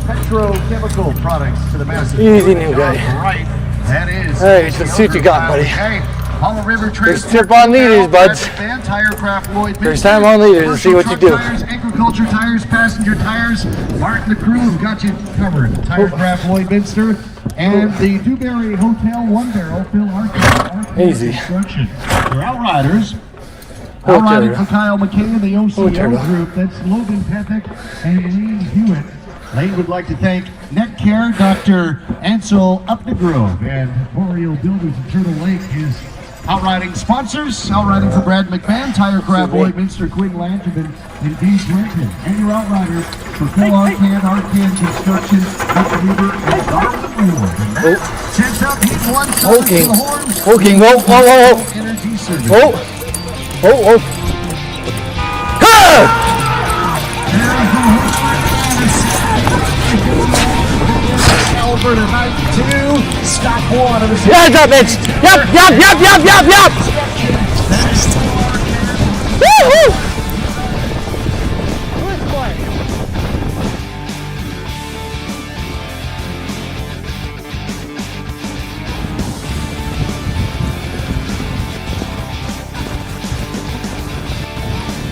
petrochemical products to the masses. Easy, new guy. Right, that is. All right, let's see what you got, buddy. Hey, Hollow River First Transport tip on leaders, buds. Van Tire Craft Lloyd. First time on leaders, let's see what you do. Tires, agriculture tires, passenger tires. Mark and the crew have got you covered. Tire Craft Lloyd Minster and the Dewberry Hotel One Barrel Phil Arkin. Easy. Construction. For Outriders. Oh, Outriding turtle. for Kyle McKay and the OCL turtle. Group. That's Logan Pethick and Lane Hewitt. Lane would like to thank NetCare, Dr. Ansel Updegrove, and Boreal Builders in Turtle Lake, his outriding sponsors. Outriding for Brad McMahon, Tire Craft Lloyd Minster, Quinn Lanterman, and Dean Clinton. And your outriders for Phil Arcan Construction, Dr. Weaver, and Darwin Wheeler. Sets up heat one. Poking. The horns. Poking. Whoa, whoa, whoa, whoa. Energy service. Oh. Oh, oh. Ah! Over to night 2, stop 1 of the Yeah, drop bitch. Yup. Woo-hoo.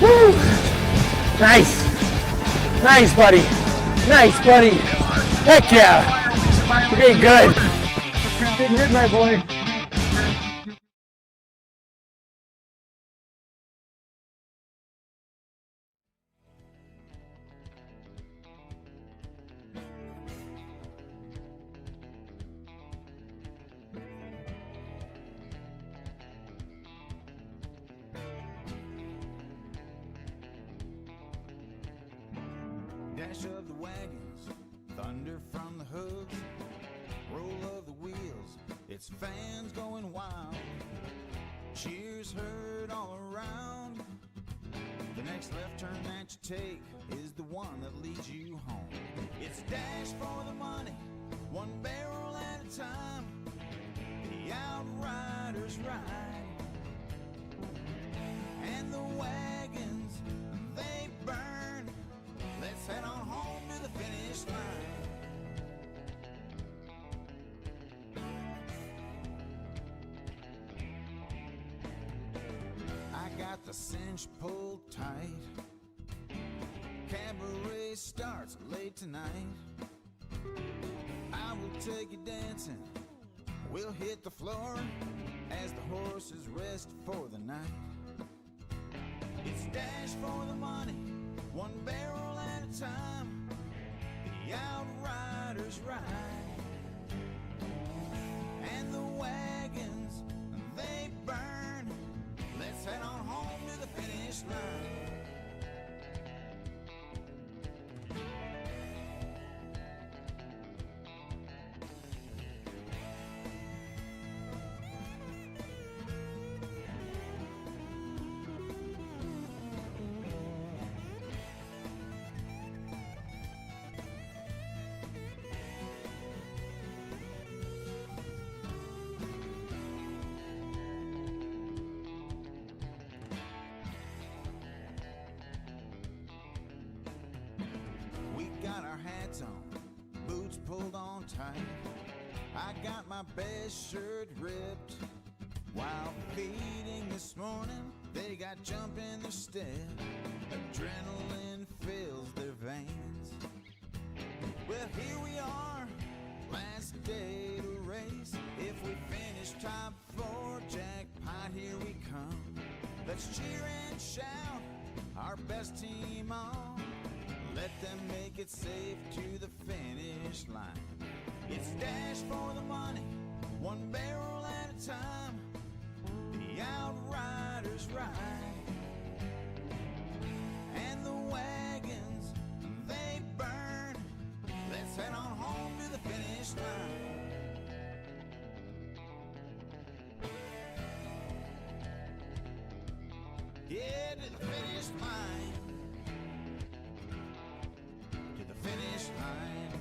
Woo. Nice, buddy. Heck yeah. Okay, good. Good hit, my boy. Dash of the wagons, thunder from the hooves, roll of the wheels, it's fans going wild. Cheers heard all around. The next left turn that you take is the one that leads you home. It's dash for the money, one barrel at a time. The Outriders ride, and the wagons, they burn. Let's head on home to the finish line. I got the cinch pulled tight. Cabaret starts late tonight. I will take you dancing. We'll hit the floor as the horses rest for the night. It's dash for the money, one barrel at a time. The Outriders ride, and the wagons, they burn. Let's head on home to the finish line. Got our hats on, boots pulled on tight. I got my best shirt ripped. While feeding this morning, they got jump in their step. Adrenaline fills their veins. Well, here we are, last day to race. If we finish top 4, jackpot, here we come. Let's cheer and shout, our best team on. Let them make it safe to the finish line. It's dash for the money, one barrel at a time. The Outriders ride, and the wagons, they burn. Let's head on home to the finish line. Yeah, to the finish line. To the finish line.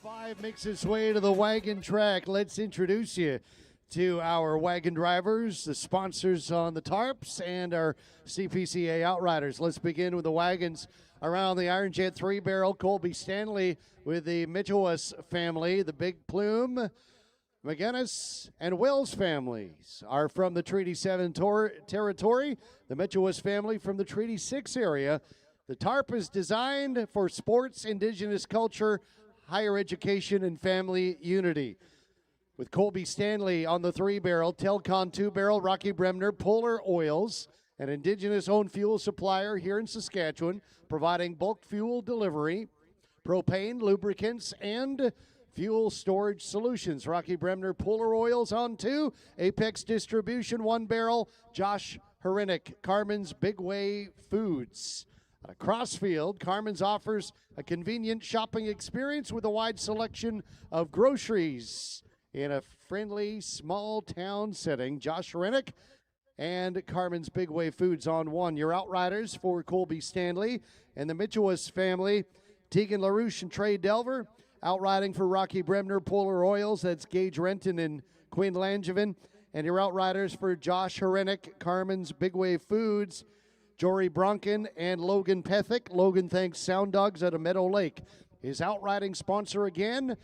5 makes its way to the wagon track. Let's introduce you to our wagon drivers, the sponsors on the tarps, and our CPCA Outriders. Let's begin with the wagons around the Iron Jet 3-barrel. Colby Stanley with the Mitchellus family. The Big Plume, McGinnis, and Wells families are from the Treaty 7 territory. The Mitchellus family from the Treaty 6 area. The tarp is designed for sports, indigenous culture, higher education, and family unity. With Colby Stanley on the 3-barrel, Telcon 2-barrel, Rocky Bremner, Polar Oils, an indigenous-owned fuel supplier here in Saskatchewan, providing bulk fuel delivery, propane, lubricants, and fuel storage solutions. Rocky Bremner, Polar Oils on 2, Apex Distribution 1-barrel, Josh Herinek, Carmen's Big Way Foods. At Crossfield, Carmen's offers a convenient shopping experience with a wide selection of groceries in a friendly, small-town setting. Josh Herinek and Carmen's Big Way Foods on 1. Your Outriders for Colby Stanley and the Mitchellus family. Tegan LaRouche and Trey Delver. Outriding for Rocky Bremner, Polar Oils. That's Gage Renton and Quinn Langevin. And your Outriders for Josh Herinek, Carmen's Big Way Foods. Jory Bronken and Logan Pethick. Logan thanks Sound Dogs out of Meadow Lake. His outriding sponsor again.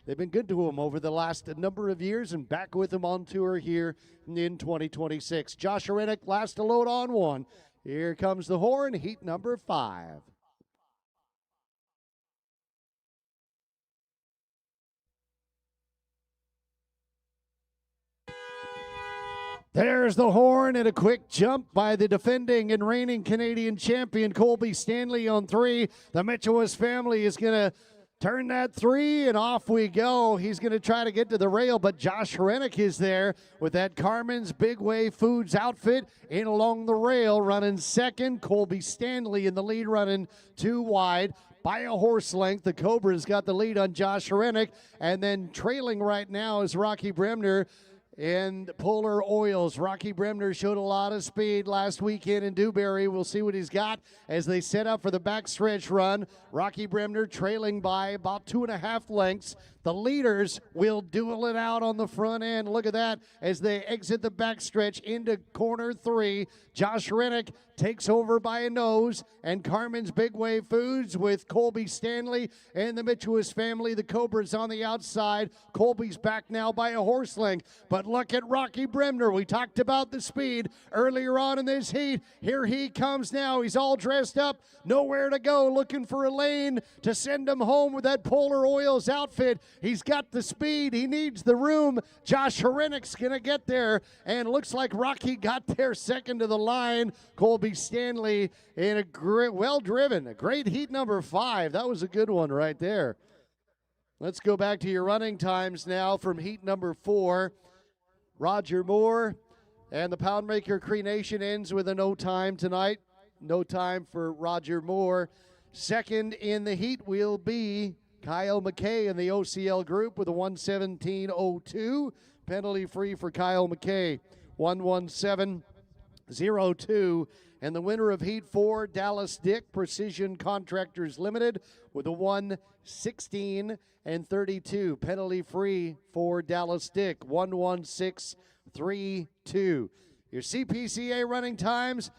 They've been good to him over the last number of years and back with him on tour here in 2026. Josh Herinek, last to load on 1. Here comes the horn, heat number 5. There's the horn and a quick jump by the defending and reigning Canadian champion Colby Stanley on 3. The Mitchellus family is going to turn that 3 and off we go. He's going to try to get to the rail, but Josh Herinek is there with that Carmen's Big Way Foods outfit in along the rail, running second. Colby Stanley in the lead, running 2 wide. By a horse length, the Cobra's got the lead on Josh Herinek, and then trailing right now is Rocky Bremner and Polar Oils. Rocky Bremner showed a lot of speed last weekend in Dewberry. We'll see what he's got as they set up for the backstretch run. Rocky Bremner trailing by about 2.5 lengths. The leaders will duel it out on the front end. Look at that as they exit the backstretch into corner 3. Josh Herinek takes over by a nose, and Carmen's Big Way Foods with Colby Stanley and the Mitchellus family. The Cobra's on the outside. Colby's back now by a horse length, but look at Rocky Bremner. We talked about the speed earlier on in this heat. Here he comes now. He's all dressed up, nowhere to go, looking for a lane to send him home with that Polar Oils outfit. He's got the speed. He needs the room. Josh Herenek's going to get there, and looks like Rocky got there second to the line. Colby Stanley in a great, well-driven, a great heat number 5. That was a good one right there. Let's go back to your running times now from heat number 4. Roger Moore and the Poundmaker Cree Nation ends with a no time tonight. No time for Roger Moore. Second in the heat will be Kyle McKay in the OCL group with a 1:17.02. Penalty free for Kyle McKay. 1:17.02. And the winner of Heat 4, Dallas Dick, Precision Contractors Limited, with a 1:16.32. Penalty free for Dallas Dick. 1:16.32. Your CPCA running times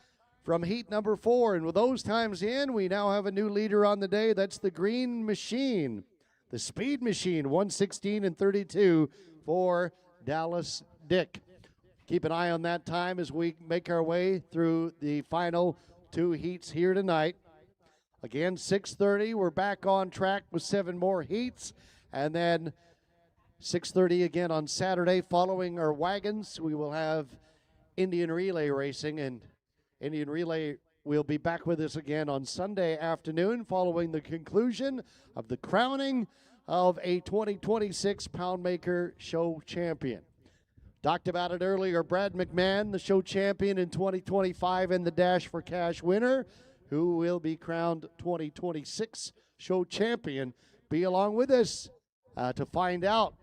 from heat number 4. And with those times in, we now have a new leader on the day. That's the Green Machine, the Speed Machine, 1:16.32 for Dallas Dick. Keep an eye on that time as we make our way through the final 2 heats here tonight. Again, 6:30, we're back on track with 7 more heats. And then 6:30 again on Saturday. Following our wagons, we will have Indian Relay racing, and Indian Relay will be back with us again on Sunday afternoon following the conclusion of the crowning of a 2026 Poundmaker Show champion. Talked about it earlier, Brad McMahon, the show champion in 2025 and the Dash for Cash winner, who will be crowned 2026 show champion. Be along with us to find out.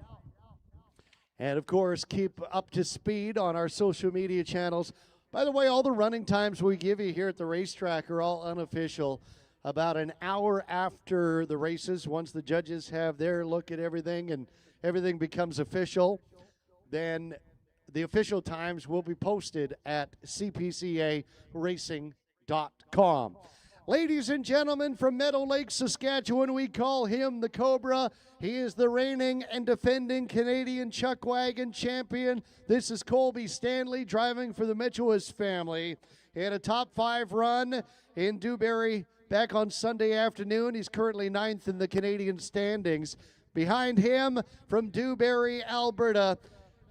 And, of course, keep up to speed on our social media channels. By the way, all the running times we give you here at the racetrack are all unofficial. about an hour after the races. Once the judges have their look at everything and everything becomes official, then the official times will be posted at cpcaracing.com. Ladies and gentlemen, from Meadow Lake, Saskatchewan, we call him the Cobra. He is the reigning and defending Canadian Chuck Wagon champion. This is Colby Stanley driving for the Mitchell's family. He had a top 5 run in Dewberry back on Sunday afternoon. He's currently 9th in the Canadian standings. Behind him from Dewberry, Alberta,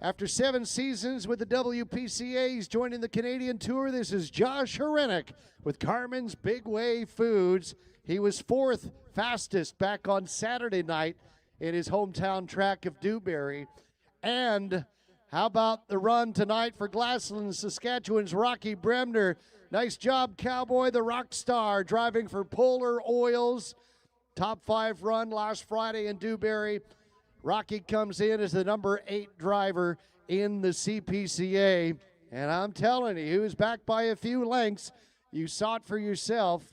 after 7 seasons with the WPCA, he's joining the Canadian Tour. This is Josh Hrenek with Carmen's Big Way Foods. He was 4th fastest back on Saturday night in his hometown track of Dewberry. And how about the run tonight for Glassland, Saskatchewan's Rocky Bremner? Nice job, Cowboy, the rock star, driving for Polar Oils. Top 5 run last Friday in Dewberry. Rocky comes in as the number 8 driver in the CPCA. And I'm telling you, he was back by a few lengths. You saw it for yourself.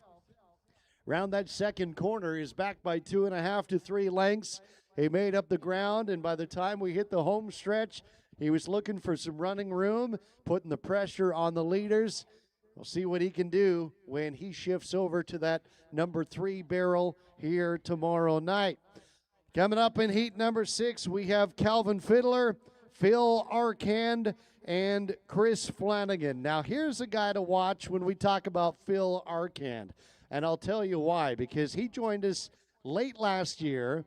Round that second corner, he's back by 2.5 to 3 lengths. He made up the ground, and by the time we hit the home stretch, he was looking for some running room, putting the pressure on the leaders. We'll see what he can do when he shifts over to that number 3 barrel here tomorrow night. Coming up in heat number 6, we have Calvin Fiddler, Phil Arcand, and Chris Flanagan. Now, here's a guy to watch when we talk about Phil Arcand, and I'll tell you why, because he joined us late last year.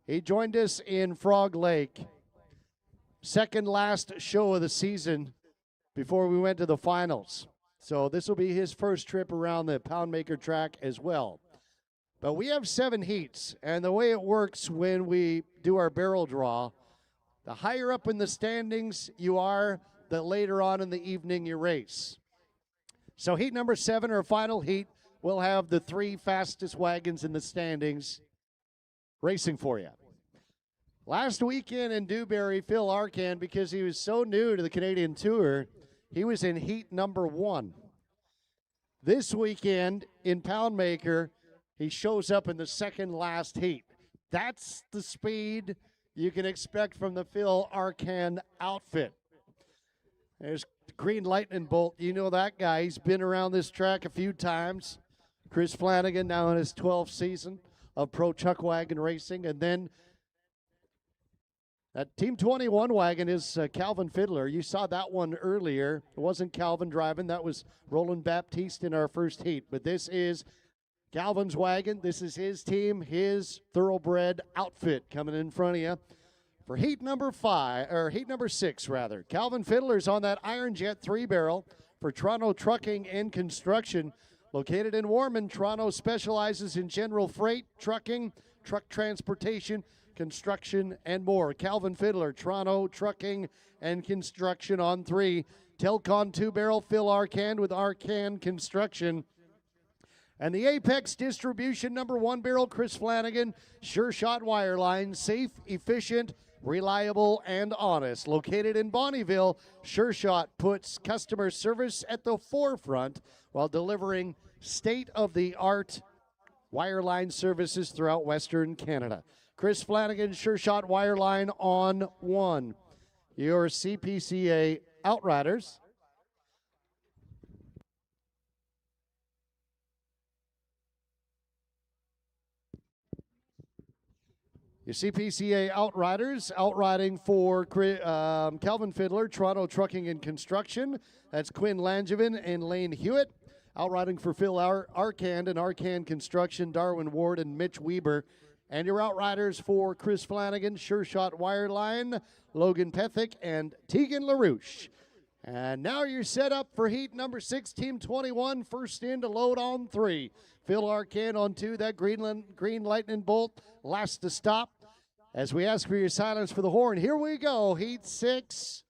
He joined us in Frog Lake, second last show of the season before we went to the finals. So this will be his first trip around the Poundmaker track as well. But we have 7 heats, and the way it works when we do our barrel draw, the higher up in the standings you are, the later on in the evening you race. So heat number 7, our final heat, we'll have the 3 fastest wagons in the standings racing for you. Last weekend in Dewberry, Phil Arcand, because he was so new to the Canadian Tour, he was in heat number 1. This weekend in Poundmaker, he shows up in the second last heat. That's the speed you can expect from the Phil Arcand outfit. There's Green Lightning Bolt. You know that guy. He's been around this track a few times. Chris Flanagan now in his 12th season of Pro Chuck Wagon Racing. And then that Team 21 wagon is Calvin Fiddler. You saw that one earlier. It wasn't Calvin driving. That was Roland Baptiste in our first heat. But this is Calvin's wagon. This is his team, his thoroughbred outfit coming in front of you for heat number 6 rather. Calvin Fiddler's on that Iron Jet 3-barrel for Toronto Trucking and Construction. Located in Warman, Toronto specializes in general freight, trucking, truck transportation, construction, and more. Calvin Fiddler, Toronto Trucking and Construction on 3. Telcon 2-barrel, Phil Arcand with Arcand Construction. And the Apex Distribution number 1 barrel, Chris Flanagan, Sure Shot Wireline, safe, efficient, reliable, and honest. Located in Bonnyville, Sure Shot puts customer service at the forefront while delivering state-of-the-art wireline services throughout Western Canada. Chris Flanagan, Sure Shot Wireline on 1. Your CPCA Outriders. Your CPCA Outriders, outriding for Calvin Fiddler, Toronto Trucking and Construction. That's Quinn Langevin and Lane Hewitt. Outriding for Phil Arcand and Arcand Construction, Darwin Ward and Mitch Weber. And your Outriders for Chris Flanagan, Sure Shot Wireline, Logan Pethick, and Tegan LaRouche. And now you're set up for heat number 6, Team 21, first in to load on 3. Phil Arcand on 2, that Green Lightning Bolt, last to stop. As we ask for your silence for the horn, here we go, heat 6.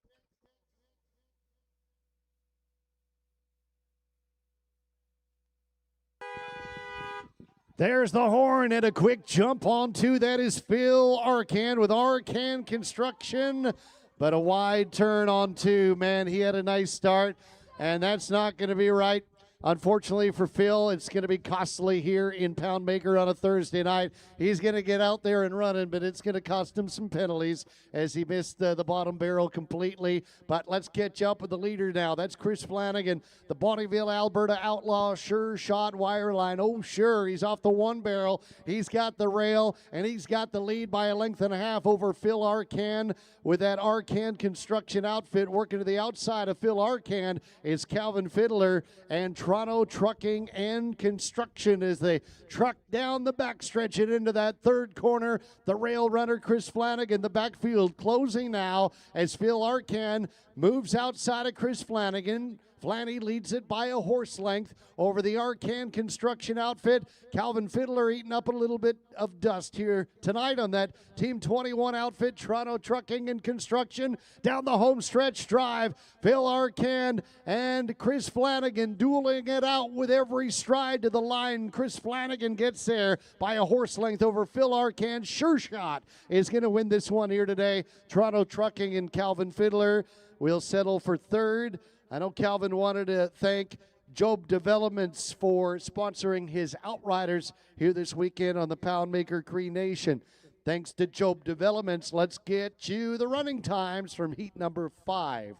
There's the horn and a quick jump on 2. That is Phil Arcand with Arcand Construction, but a wide turn on 2. Man, he had a nice start, and that's not going to be right Unfortunately for Phil, it's going to be costly here in Poundmaker on a Thursday night. He's going to get out there and running, but it's going to cost him some penalties as he missed the bottom barrel completely. But let's catch up with the leader now. That's Chris Flanagan, the Bonneville, Alberta Outlaw Sure Shot Wireline. Oh, sure, he's off the one barrel. He's got the rail, and he's got the lead by a length and a half over Phil Arcan with that Arcan construction outfit. Working to the outside of Phil Arcan is Calvin Fiddler and Toronto Trucking and Construction as they truck down the backstretch and into that third corner. The rail runner, Chris Flanagan, the backfield closing now as Phil Arcan moves outside of Chris Flanagan. Flanny leads it by a horse length over the Arcan construction outfit. Calvin Fiddler eating up a little bit of dust here tonight on that Team 21 outfit, Toronto Trucking and Construction. Down the home stretch drive, Phil Arcan and Chris Flanagan dueling it out with every stride to the line. Chris Flanagan gets there by a horse length over Phil Arcan. Sure Shot is going to win this one here today. Toronto Trucking and Calvin Fiddler will settle for third. I know Calvin wanted to thank Job Developments for sponsoring his Outriders here this weekend on the Poundmaker Cree Nation. Thanks to Job Developments, let's get you the running times from heat number 5.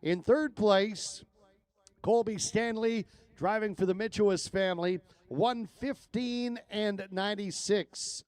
In third place, Colby Stanley driving for the Mitchell's family, 1:15 and 96.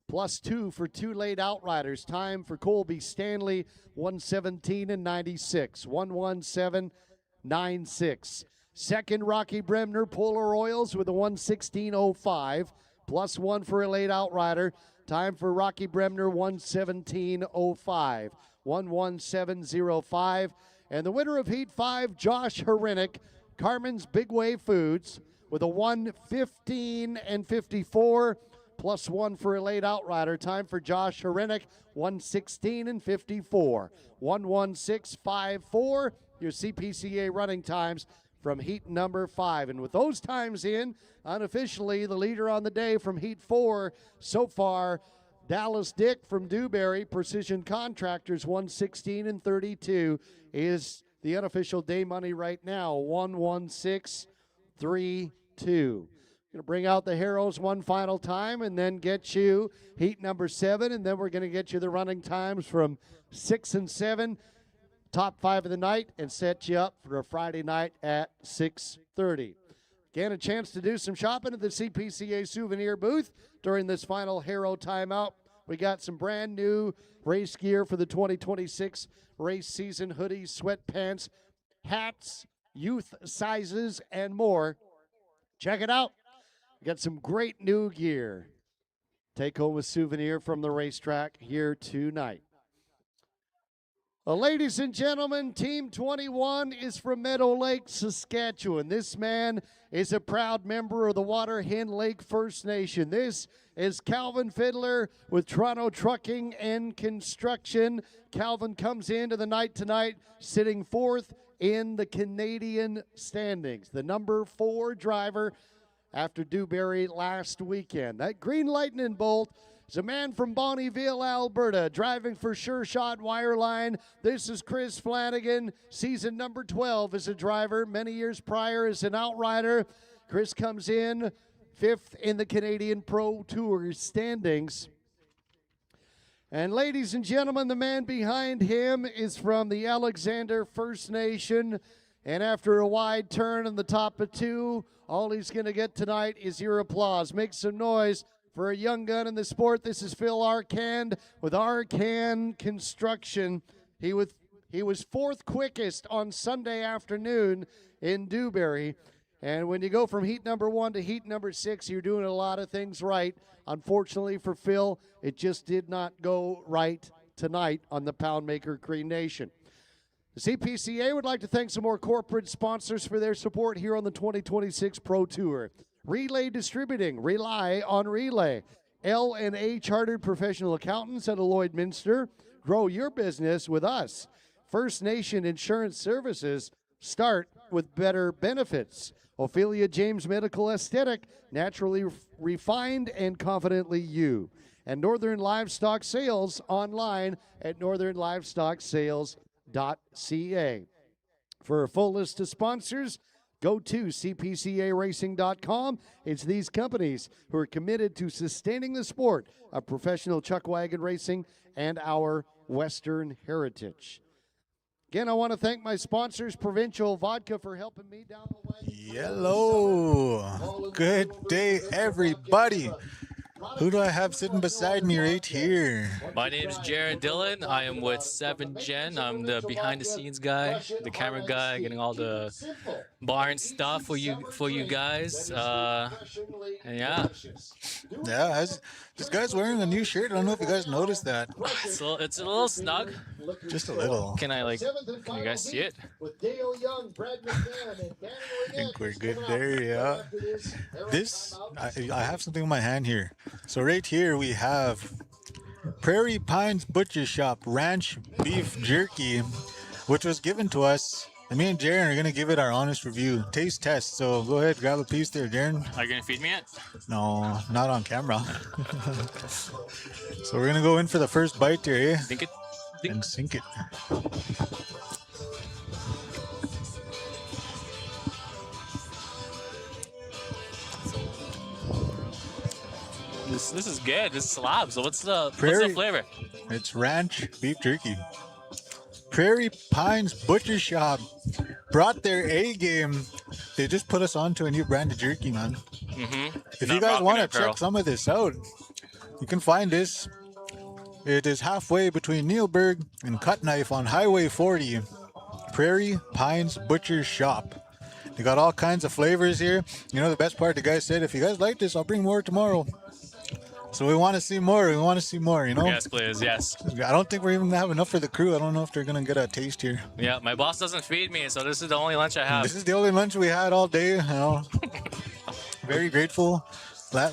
+2 for 2 late Outriders. Time for Colby Stanley, 1:17 and 96. 1:17.96. Second, Rocky Bremner, Polar Oils with a 1:16.05. +1 for a late Outrider. Time for Rocky Bremner, 1:17.05. 1:17.05. And the winner of Heat 5, Josh Herinick, Carmen's Big Wave Foods with a 1:15 and 54. +1 for a late Outrider. Time for Josh Herinick, 1:16 and 54. 1:16.54. Your CPCA running times from heat number 5. And with those times in, unofficially, the leader on the day from heat 4 so far, Dallas Dick from Dewberry, Precision Contractors, 1:16 and 32, is the unofficial day money right now, 1:16.32. Going to bring out the Heroes one final time and then get you heat number 7, and then we're going to get you the running times from 6 and 7. Top 5 of the night, and set you up for a Friday night at 6:30. Again, a chance to do some shopping at the CPCA souvenir booth during this final Hero timeout. We got some brand new race gear for the 2026 race season: hoodies, sweatpants, hats, youth sizes, and more. Check it out. We got some great new gear. Take home a souvenir from the racetrack here tonight. Ladies and gentlemen, Team 21 is from Meadow Lake, Saskatchewan. This man is a proud member of the Water Hen Lake First Nation. This is Calvin Fiddler with Toronto Trucking and Construction. Calvin comes into the night tonight sitting 4th in the Canadian standings. The number 4 driver after Dewberry last weekend. That Green Lightning Bolt is a man from Bonneville, Alberta, driving for Sure Shot Wireline. This is Chris Flanagan, season number 12 as a driver, many years prior as an Outrider. Chris comes in 5th in the Canadian Pro Tour standings. And ladies and gentlemen, the man behind him is from the Alexander First Nation. And after a wide turn in the top of 2, all he's going to get tonight is your applause. Make some noise for a young gun in the sport. This is Phil Arcan with Arcan Construction. He was 4th quickest on Sunday afternoon in Dewberry. And when you go from heat number 1 to heat number 6, you're doing a lot of things right. Unfortunately for Phil, it just did not go right tonight on the Poundmaker Cree Nation. The CPCA would like to thank some more corporate sponsors for their support here on the 2026 Pro Tour. Relay Distributing, rely on Relay. L&A Chartered Professional Accountants at Lloydminster, grow your business with us. First Nation Insurance Services, start with better benefits. Ophelia James Medical Aesthetic, naturally refined and confidently you. And Northern Livestock Sales, online at northernlivestocksales.ca. For a full list of sponsors, Go to CPCARacing.com. It's these companies who are committed to sustaining the sport of professional chuck wagon racing and our Western heritage. Again, I want to thank my sponsors, Provincial Vodka, for helping me down the way. Hello. Good day, everybody. Who do I have sitting beside me right here? My name is Jared Dillon. I am with 7 Gen. I'm the behind the scenes guy, the camera guy, getting all the barn stuff for you guys. And yeah, This guy's wearing a new shirt. I don't know if you guys noticed that. it's a little snug. Just a little. Can you guys see it? I think we're good there, yeah. I have something in my hand here. So right here we have Prairie Pines Butcher Shop Ranch Beef Jerky, which was given to us. And me and Jaren are going to give it our honest review. Taste test. So go ahead, grab a piece there, Jaren. Are you gonna feed me it? No, not on camera. So we're going to go in for the first bite here, eh? Think it. And sink it. This is good. This slabs. So what's the Prairie- flavor? It's ranch beef jerky. Prairie Pines Butcher Shop brought their A game. They just put us onto a new brand of jerky, man. If you guys want to check some of this out, you can find this. It is halfway between Neilburg and Cut Knife on Highway 40. Prairie Pines Butcher Shop. They got all kinds of flavors here. You know the best part? The guy said, if you guys like this, I'll bring more tomorrow. So we want to see more. We want to see more, you know? Yes, please. Yes. I don't think we're even going to have enough for the crew. I don't know if they're going to get a taste here. Yeah, my boss doesn't feed me, so this is the only lunch I have. This is the only lunch we had all day, you know. Very grateful.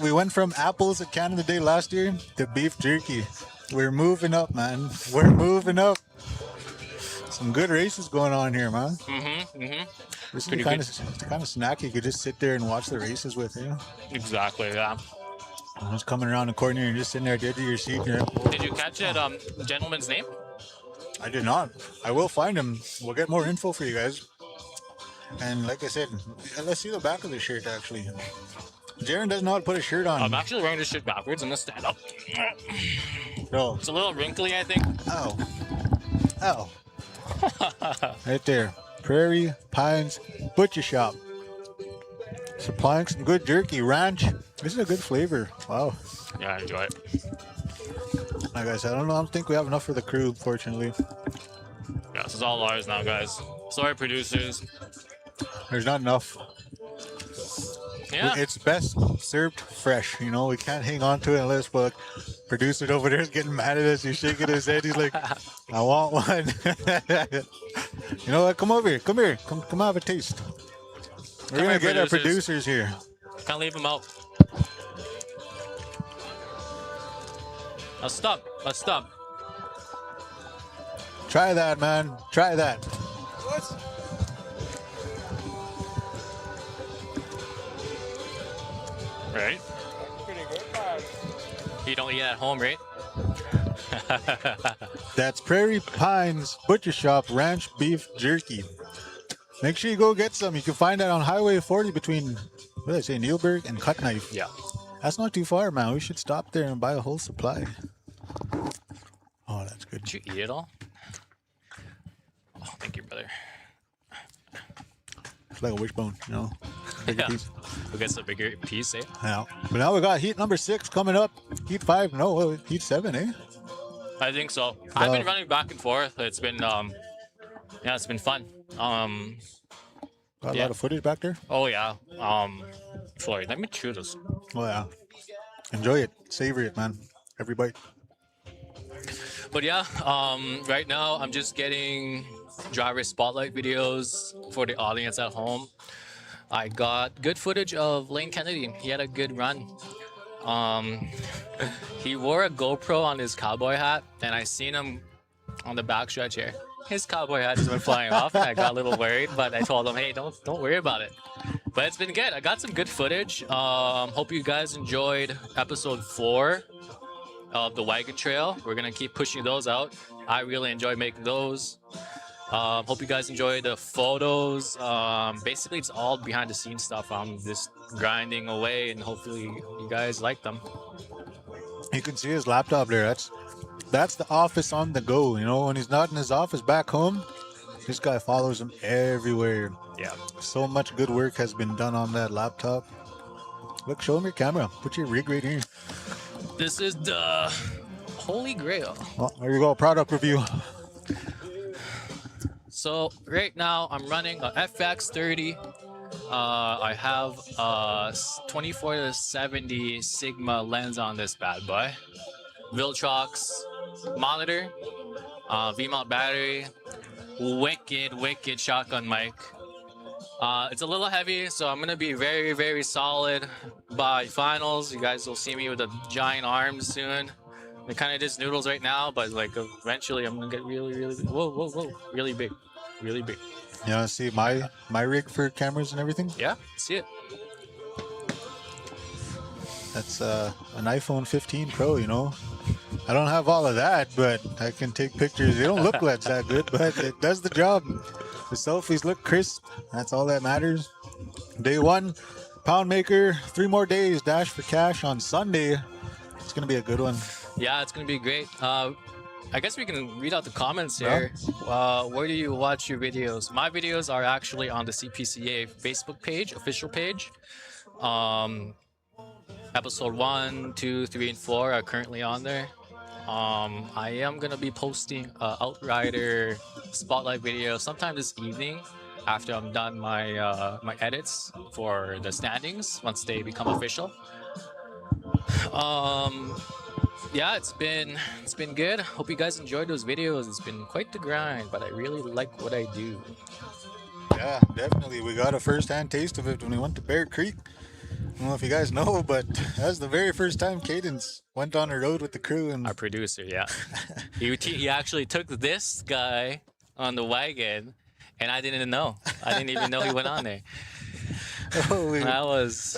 We went from apples at Canada Day last year to beef jerky. We're moving up, man. We're moving up. Some good races going on here, man. This is the kind of snack you could just sit there and watch the races with, you know? Exactly, yeah. I was coming around the corner and just sitting there at the edge of your seat. Here. Did you catch that gentleman's name? I did not. I will find him. We'll get more info for you guys. And like I said, let's see the back of the shirt, actually. Jaren doesn't know how to put a shirt on. I'm actually wearing this shit backwards. I'm gonna stand up. No. It's a little wrinkly, I think. Ow. Ow. Right there. Prairie Pines Butcher Shop. Supplying some good jerky. Ranch. This is a good flavor. Wow. Yeah, I enjoy it. Like I said, I don't think we have enough for the crew, fortunately. Yeah, this is all ours now, guys. Sorry, producers. There's not enough. Yeah. It's best served fresh, you know. We can't hang on to it unless producer over there is getting mad at us. He's shaking his head. He's like, I want one. You know what? Come over here. Come here. Come have a taste. We're going to get our producers here. Can't leave them out. Let's stop. Try that, man. Try that. Right? You don't eat at home, right? That's Prairie Pines Butcher Shop Ranch Beef Jerky. Make sure you go get some. You can find that on Highway 40 between, what did I say, Neilburg and Cut Knife. Yeah. That's not too far, man. We should stop there and buy a whole supply. Oh, that's good. Did you eat it all? Oh, thank you, brother. It's like a wishbone, you know? Bigger piece. We'll get some bigger piece, eh? Yeah. But now we got heat number 6 coming up. Heat 5, no, heat 7, eh? I think so. I've been running back and forth. It's been, yeah, it's been fun. Got a lot of footage back there? Oh, yeah. Floyd, let me chew this. Oh, yeah. Enjoy it. Savor it, man. Every bite. But yeah, right now I'm just getting driver spotlight videos for the audience at home. I got good footage of Lane Kennedy. He had a good run. He wore a GoPro on his cowboy hat, and I seen him on the backstretch here. His cowboy hat just went flying off, and I got a little worried, but I told him, hey, don't worry about it. But it's been good. I got some good footage. Hope you guys enjoyed episode 4 of the Wagon Trail. We're gonna keep pushing those out. I really enjoy making those. Hope you guys enjoy the photos. Basically, it's all behind the scenes stuff. I'm just grinding away, and hopefully, you guys like them. You can see his laptop there. That's the office on the go. You know, when he's not in his office back home, this guy follows him everywhere. Yeah. So much good work has been done on that laptop. Look, show him your camera. Put your rig right here. This is the Holy Grail. Well, there you go. Product review. So right now I'm running a FX30. I have a 24-70 Sigma lens on this bad boy. Viltrox monitor, V-mount battery, wicked shotgun mic. It's a little heavy, so I'm gonna be very, very solid by finals. You guys will see me with the giant arms soon. They're kind of just noodles right now, but like eventually I'm gonna get really, really big, really big. You wanna see my rig for cameras and everything? Yeah, see it. That's an iPhone 15 Pro, you know. I don't have all of that, but I can take pictures. They don't look like that good, but it does the job. The selfies look crisp. That's all that matters. Day one, Poundmaker. 3 more days. Dash for cash on Sunday. It's gonna be a good one. Yeah, it's gonna be great. I guess we can read out the comments here. Where do you watch your videos? My videos are actually on the CPCA Facebook page, official page. Episode 1, 2, 3, and 4 are currently on there. I am gonna be posting Outrider spotlight video sometime this evening after I'm done my my edits for the standings once they become official. Yeah, it's been good. Hope you guys enjoyed those videos. It's been quite the grind, but I really like what I do. Yeah, definitely. We got a first-hand taste of it when we went to Bear Creek. I don't know if you guys know, but that's the very first time Cadence went on a road with the crew. And Our producer, yeah. he actually took this guy on the wagon, and I didn't know. I didn't even know he went on there. When I was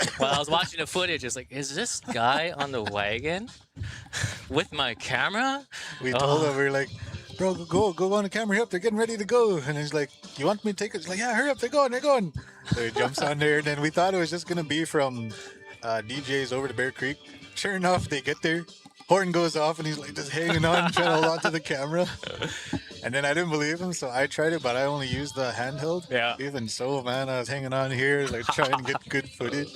watching the footage, it's like, is this guy on the wagon with my camera? we told him, we were like, bro, go on the camera. Hurry up, they're getting ready to go. And he's like, you want me to take it? He's like, yeah, hurry up, they're going. So he jumps on there, and then we thought it was just gonna be from DJs over to Bear Creek. Sure enough, they get there, horn goes off, and he's like just hanging on, trying to hold on to the camera. And then I didn't believe him, so I tried it, but I only used the handheld. Yeah. Even so, man, I was hanging on here, like trying to get good footage.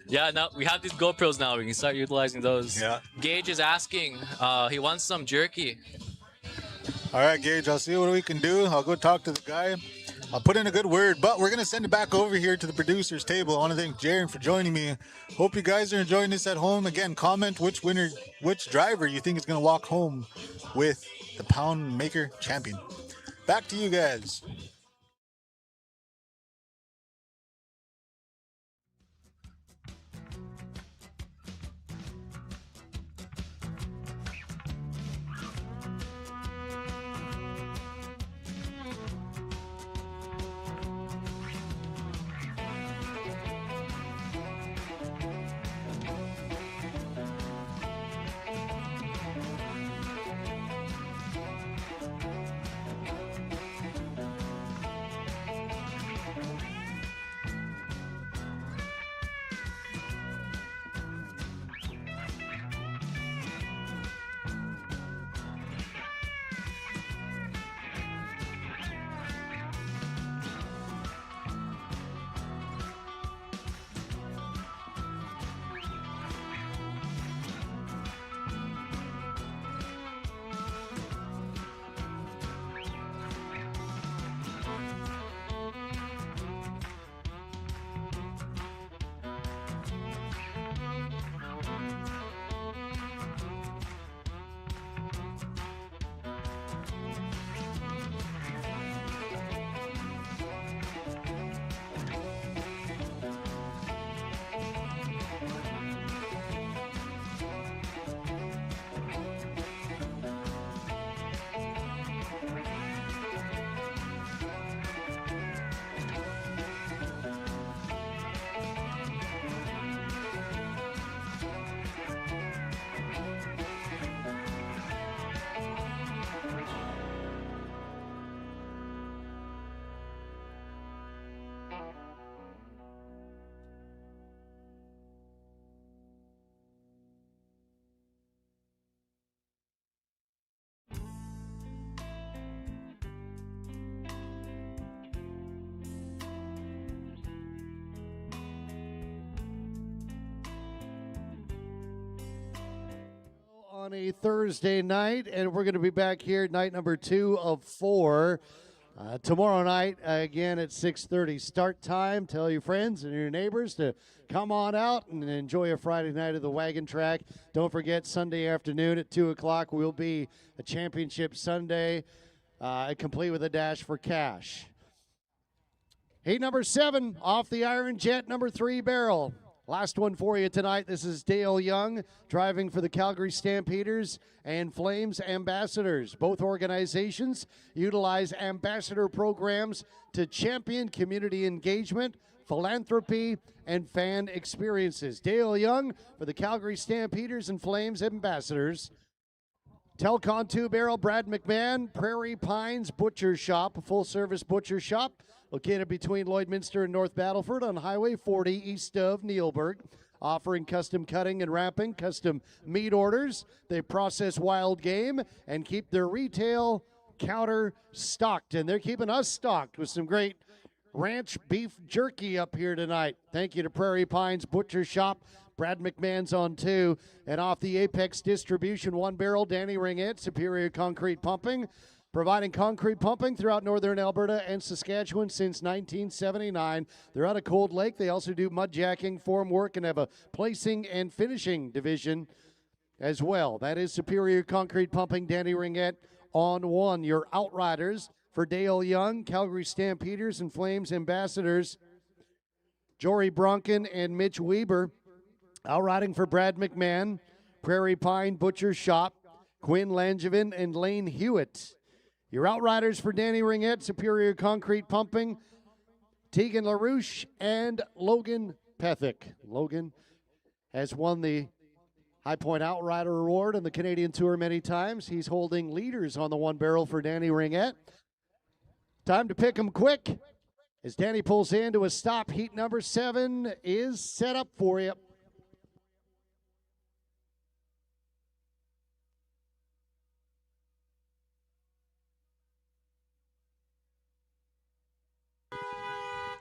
Yeah, now we have these GoPros now. We can start utilizing those. Yeah. Gage is asking. He wants some jerky. All right, Gage, I'll see what we can do. I'll go talk to the guy. I'll put in a good word, but we're going to send it back over here to the producer's table. I want to thank Jaren for joining me. Hope you guys are enjoying this at home. Again, comment which driver you think is going to walk home with the Poundmaker champion. Back to you guys. on a Thursday night, and we're going to be back here night number 2 of 4 tomorrow night again at 6:30 start time. Tell your friends and your neighbors to come on out and enjoy a Friday night of the wagon track. Don't forget Sunday afternoon at 2 o'clock will be a championship Sunday, complete with a dash for cash. Heat number 7 off the Iron Jet number 3 barrel. Last one for you tonight. This is Dale Young driving for the Calgary Stampeders and Flames Ambassadors. Both organizations utilize ambassador programs to champion community engagement, philanthropy, and fan experiences. Dale Young for the Calgary Stampeders and Flames Ambassadors. Telcon 2 barrel, Brad McMahon, Prairie Pines Butcher Shop, a full-service butcher shop located between Lloydminster and North Battleford on Highway 40 east of Neilburg, offering custom cutting and wrapping, custom meat orders. They process wild game and keep their retail counter stocked, and they're keeping us stocked with some great ranch beef jerky up here tonight. Thank you to Prairie Pines Butcher Shop. Brad McMahon's on 2. And off the Apex Distribution 1 barrel, Danny Ringette, Superior Concrete Pumping, providing concrete pumping throughout northern Alberta and Saskatchewan since 1979. They're out of Cold Lake. They also do mud jacking, form work, and have a placing and finishing division as well. That is Superior Concrete Pumping, Danny Ringette on 1. Your Outriders for Dale Young, Calgary Stampeders and Flames Ambassadors, Jory Bronkin and Mitch Weber. Outriding for Brad McMahon, Prairie Pine Butcher Shop, Quinn Langevin and Lane Hewitt. Your Outriders for Danny Ringette, Superior Concrete Pumping, Tegan LaRouche and Logan Pethick. Logan has won the High Point Outrider Award on the Canadian Tour many times. He's holding leaders on the 1 barrel for Danny Ringette. Time to pick him quick as Danny pulls into a stop. Heat number 7 is set up for you.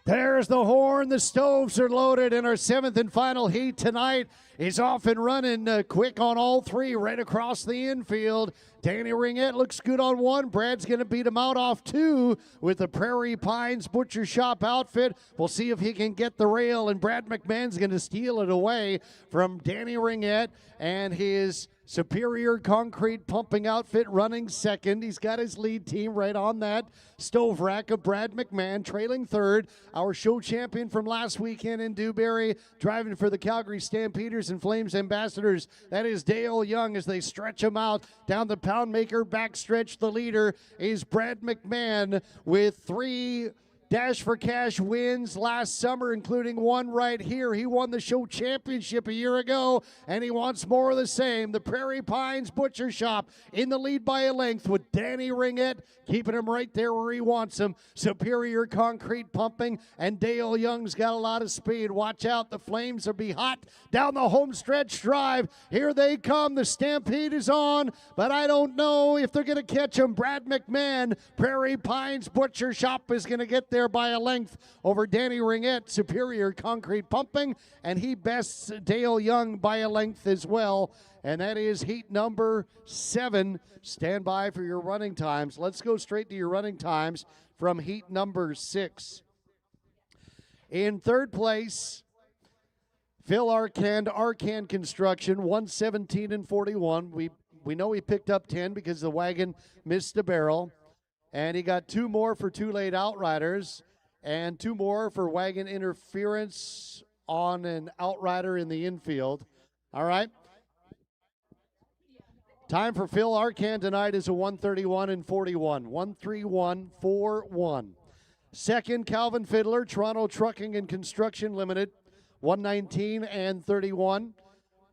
There's the horn. The stoves are loaded, and our 7th and final heat tonight is off and running quick on all 3 right across the infield. Danny Ringette looks good on 1. Brad's going to beat him out off 2 with the Prairie Pines Butcher Shop outfit. We'll see if he can get the rail, and Brad McMahon's going to steal it away from Danny Ringette and his Superior Concrete Pumping outfit running 2nd. He's got his lead team right on that stove rack of Brad McMahon, trailing 3rd. Our show champion from last weekend in Dewberry, driving for the Calgary Stampeders and Flames Ambassadors. That is Dale Young as they stretch him out down the Poundmaker backstretch. The leader is Brad McMahon with 3 Dash for Cash wins last summer, including 1 right here. He won the show championship a year ago, and he wants more of the same. The Prairie Pines Butcher Shop in the lead by a length with Danny Ringette keeping him right there where he wants him. Superior Concrete Pumping, and Dale Young's got a lot of speed. Watch out, the Flames will be hot down the home stretch drive. Here they come. The Stampede is on, but I don't know if they're going to catch him. Brad McMahon, Prairie Pines Butcher Shop is going to get there by a length over Danny Ringette, Superior Concrete Pumping, and he bests Dale Young by a length as well. And that is heat number 7. Stand by for your running times. Let's go straight to your running times from heat number 6. In 3rd place, Phil Arcand Construction, 117 and 41. We know he picked up 10 because the wagon missed a barrel. And he got 2 more for 2 late Outriders and 2 more for wagon interference on an Outrider in the infield. All right. Time for Phil Arcand tonight is a 131 and 41. 131-41. 2nd, Calvin Fiddler, Toronto Trucking and Construction Limited, 119 and 31.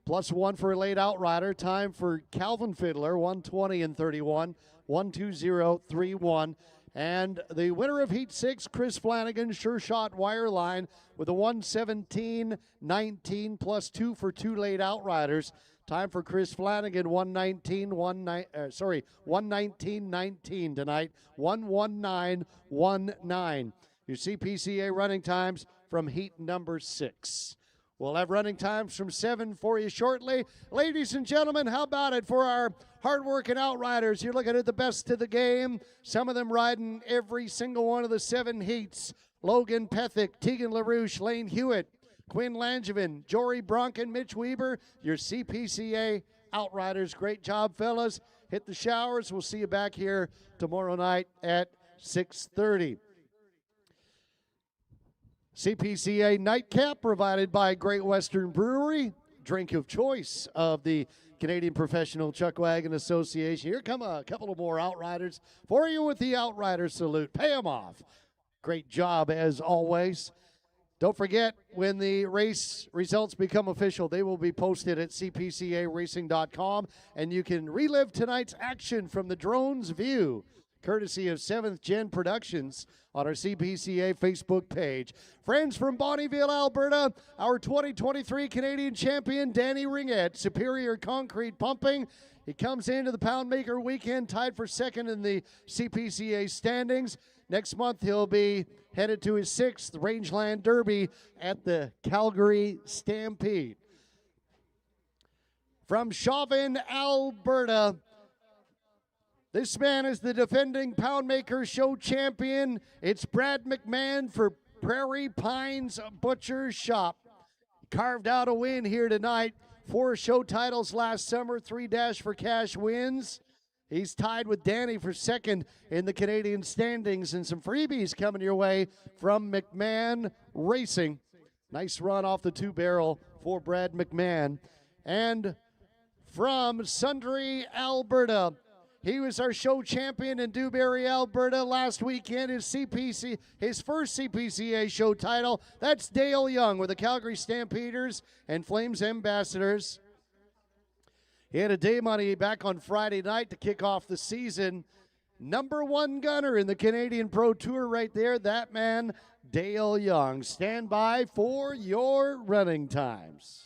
Plus 1 for a late Outrider. Time for Calvin Fiddler, 120 and 31. 120-31. And the winner of Heat 6, Chris Flanagan, Sure Shot Wireline with a 117-19 plus 2 for 2 late Outriders. Time for Chris Flanagan, 119-19 tonight, 119-19. Your CPCA running times from heat number 6. We'll have running times from 7 for you shortly. Ladies and gentlemen, how about it for our hard-working outriders? You're looking at the best of the game. Some of them riding every single one of the 7 heats. Logan Pethick, Tegan LaRouche, Lane Hewitt, Quinn Langevin, Jory Bronken, Mitch Weber, your CPCA outriders. Great job, fellas. Hit the showers. We'll see you back here tomorrow night at 6:30. CPCA Nightcap provided by Great Western Brewery, drink of choice of the Canadian Professional Chuck Wagon Association. Here come a couple of more outriders for you with the outrider salute. Pay them off. Great job as always. Don't forget, when the race results become official, they will be posted at cpcaracing.com, and you can relive tonight's action from the drone's view, courtesy of 7th Gen Productions, on our CPCA Facebook page. Friends from Bonnyville, Alberta, our 2023 Canadian champion, Danny Ringette, Superior Concrete Pumping. He comes into the Poundmaker weekend tied for 2nd in the CPCA standings. Next month, he'll be headed to his 6th Rangeland Derby at the Calgary Stampede. From Chauvin, Alberta, this man is the defending Poundmaker Show champion. It's Brad McMahon for Prairie Pines Butcher Shop. Carved out a win here tonight. 4 show titles last summer, 3 Dash for Cash wins. He's tied with Danny for 2nd in the Canadian standings, and some freebies coming your way from McMahon Racing. Nice run off the 2-barrel for Brad McMahon. And from Sundre, Alberta, he was our show champion in Dewberry, Alberta last weekend. His first CPCA show title. That's Dale Young with the Calgary Stampeders and Flames Ambassadors. He had a day money back on Friday night to kick off the season. Number 1 gunner in the Canadian Pro Tour right there, that man, Dale Young. Stand by for your running times.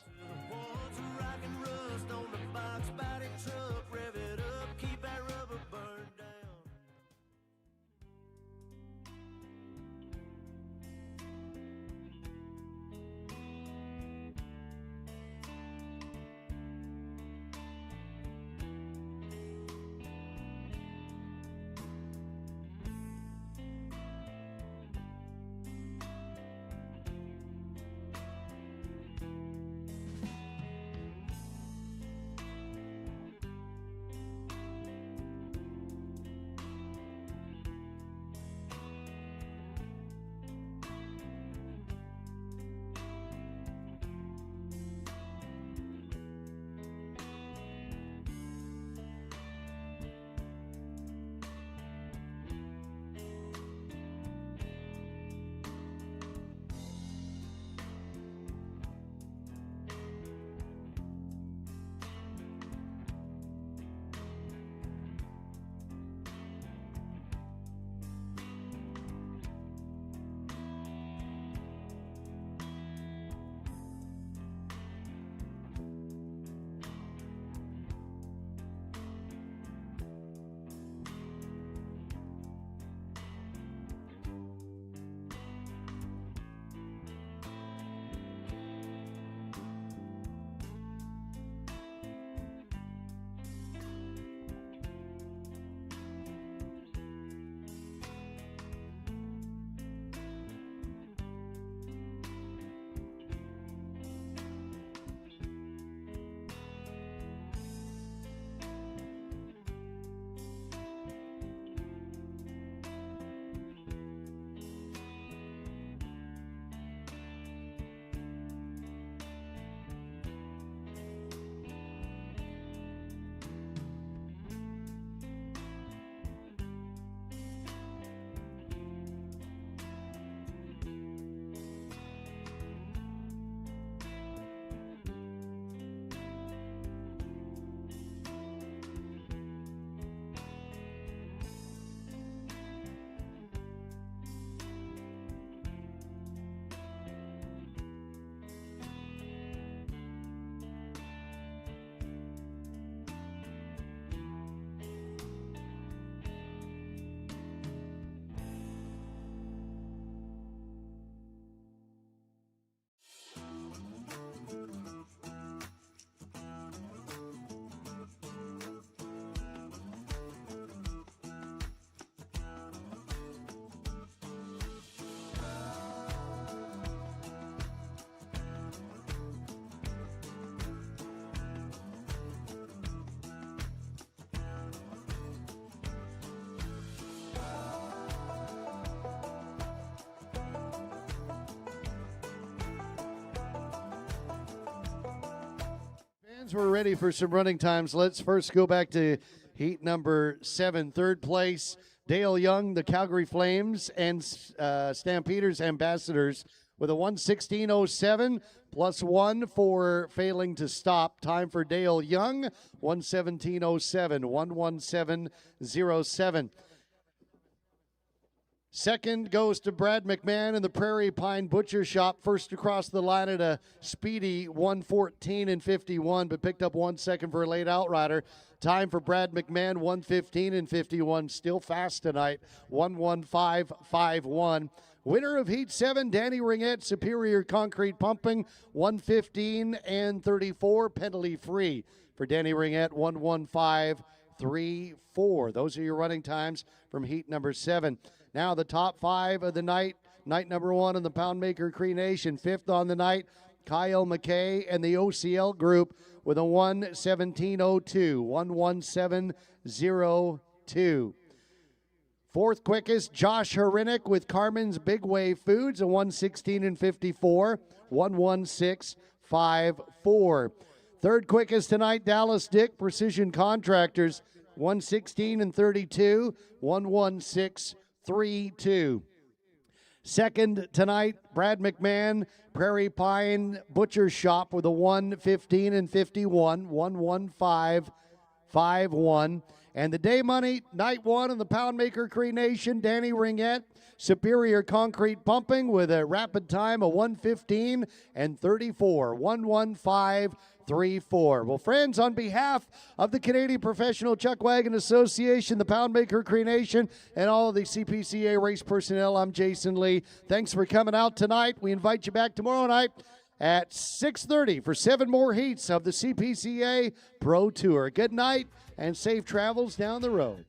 Friends, we're ready for some running times. Let's first go back to heat number 7. Third place, Dale Young, the Calgary Flames, and Stampeders Ambassadors with a 1:16.07 plus 1 for failing to stop. Time for Dale Young, 1:17.07, 1:17.07. Second goes to Brad McMahon in the Prairie Pine Butcher Shop. First across the line at a speedy 1:14.51, but picked up 1 second for a late outrider. Time for Brad McMahon, 1:15.51. Still fast tonight, 1:15.51. Winner of Heat 7, Danny Ringette, Superior Concrete Pumping, 1:15.34, penalty free for Danny Ringette, 1:15.34. Those are your running times from heat number 7. Now the top 5 of the night. Night number 1 in the Poundmaker Cree Nation. 5th on the night, Kyle McKay and the OCL group with a 1:17.02, 1:17.02. Fourth quickest, Josh Harinik with Carmen's Big Wave Foods, a 1:16.54, 1:16.54. Third quickest tonight, Dallas Dick Precision Contractors, 1:16.32, 1:16.32. Second tonight, Brad McMahon, Prairie Pine Butcher Shop with a 1:15.51, 1:15.51. And the day money, night 1 in the Poundmaker Cree Nation, Danny Ringette, Superior Concrete Pumping with a rapid time of 1:15.34, 1:15.34. Well, friends, on behalf of the Canadian Professional Chuck Wagon Association, the Poundmaker Cree Nation, and all of the CPCA race personnel, I'm Jason Lee. Thanks for coming out tonight. We invite you back tomorrow night at 6:30 for 7 more heats of the CPCA Pro Tour. Good night and safe travels down the road.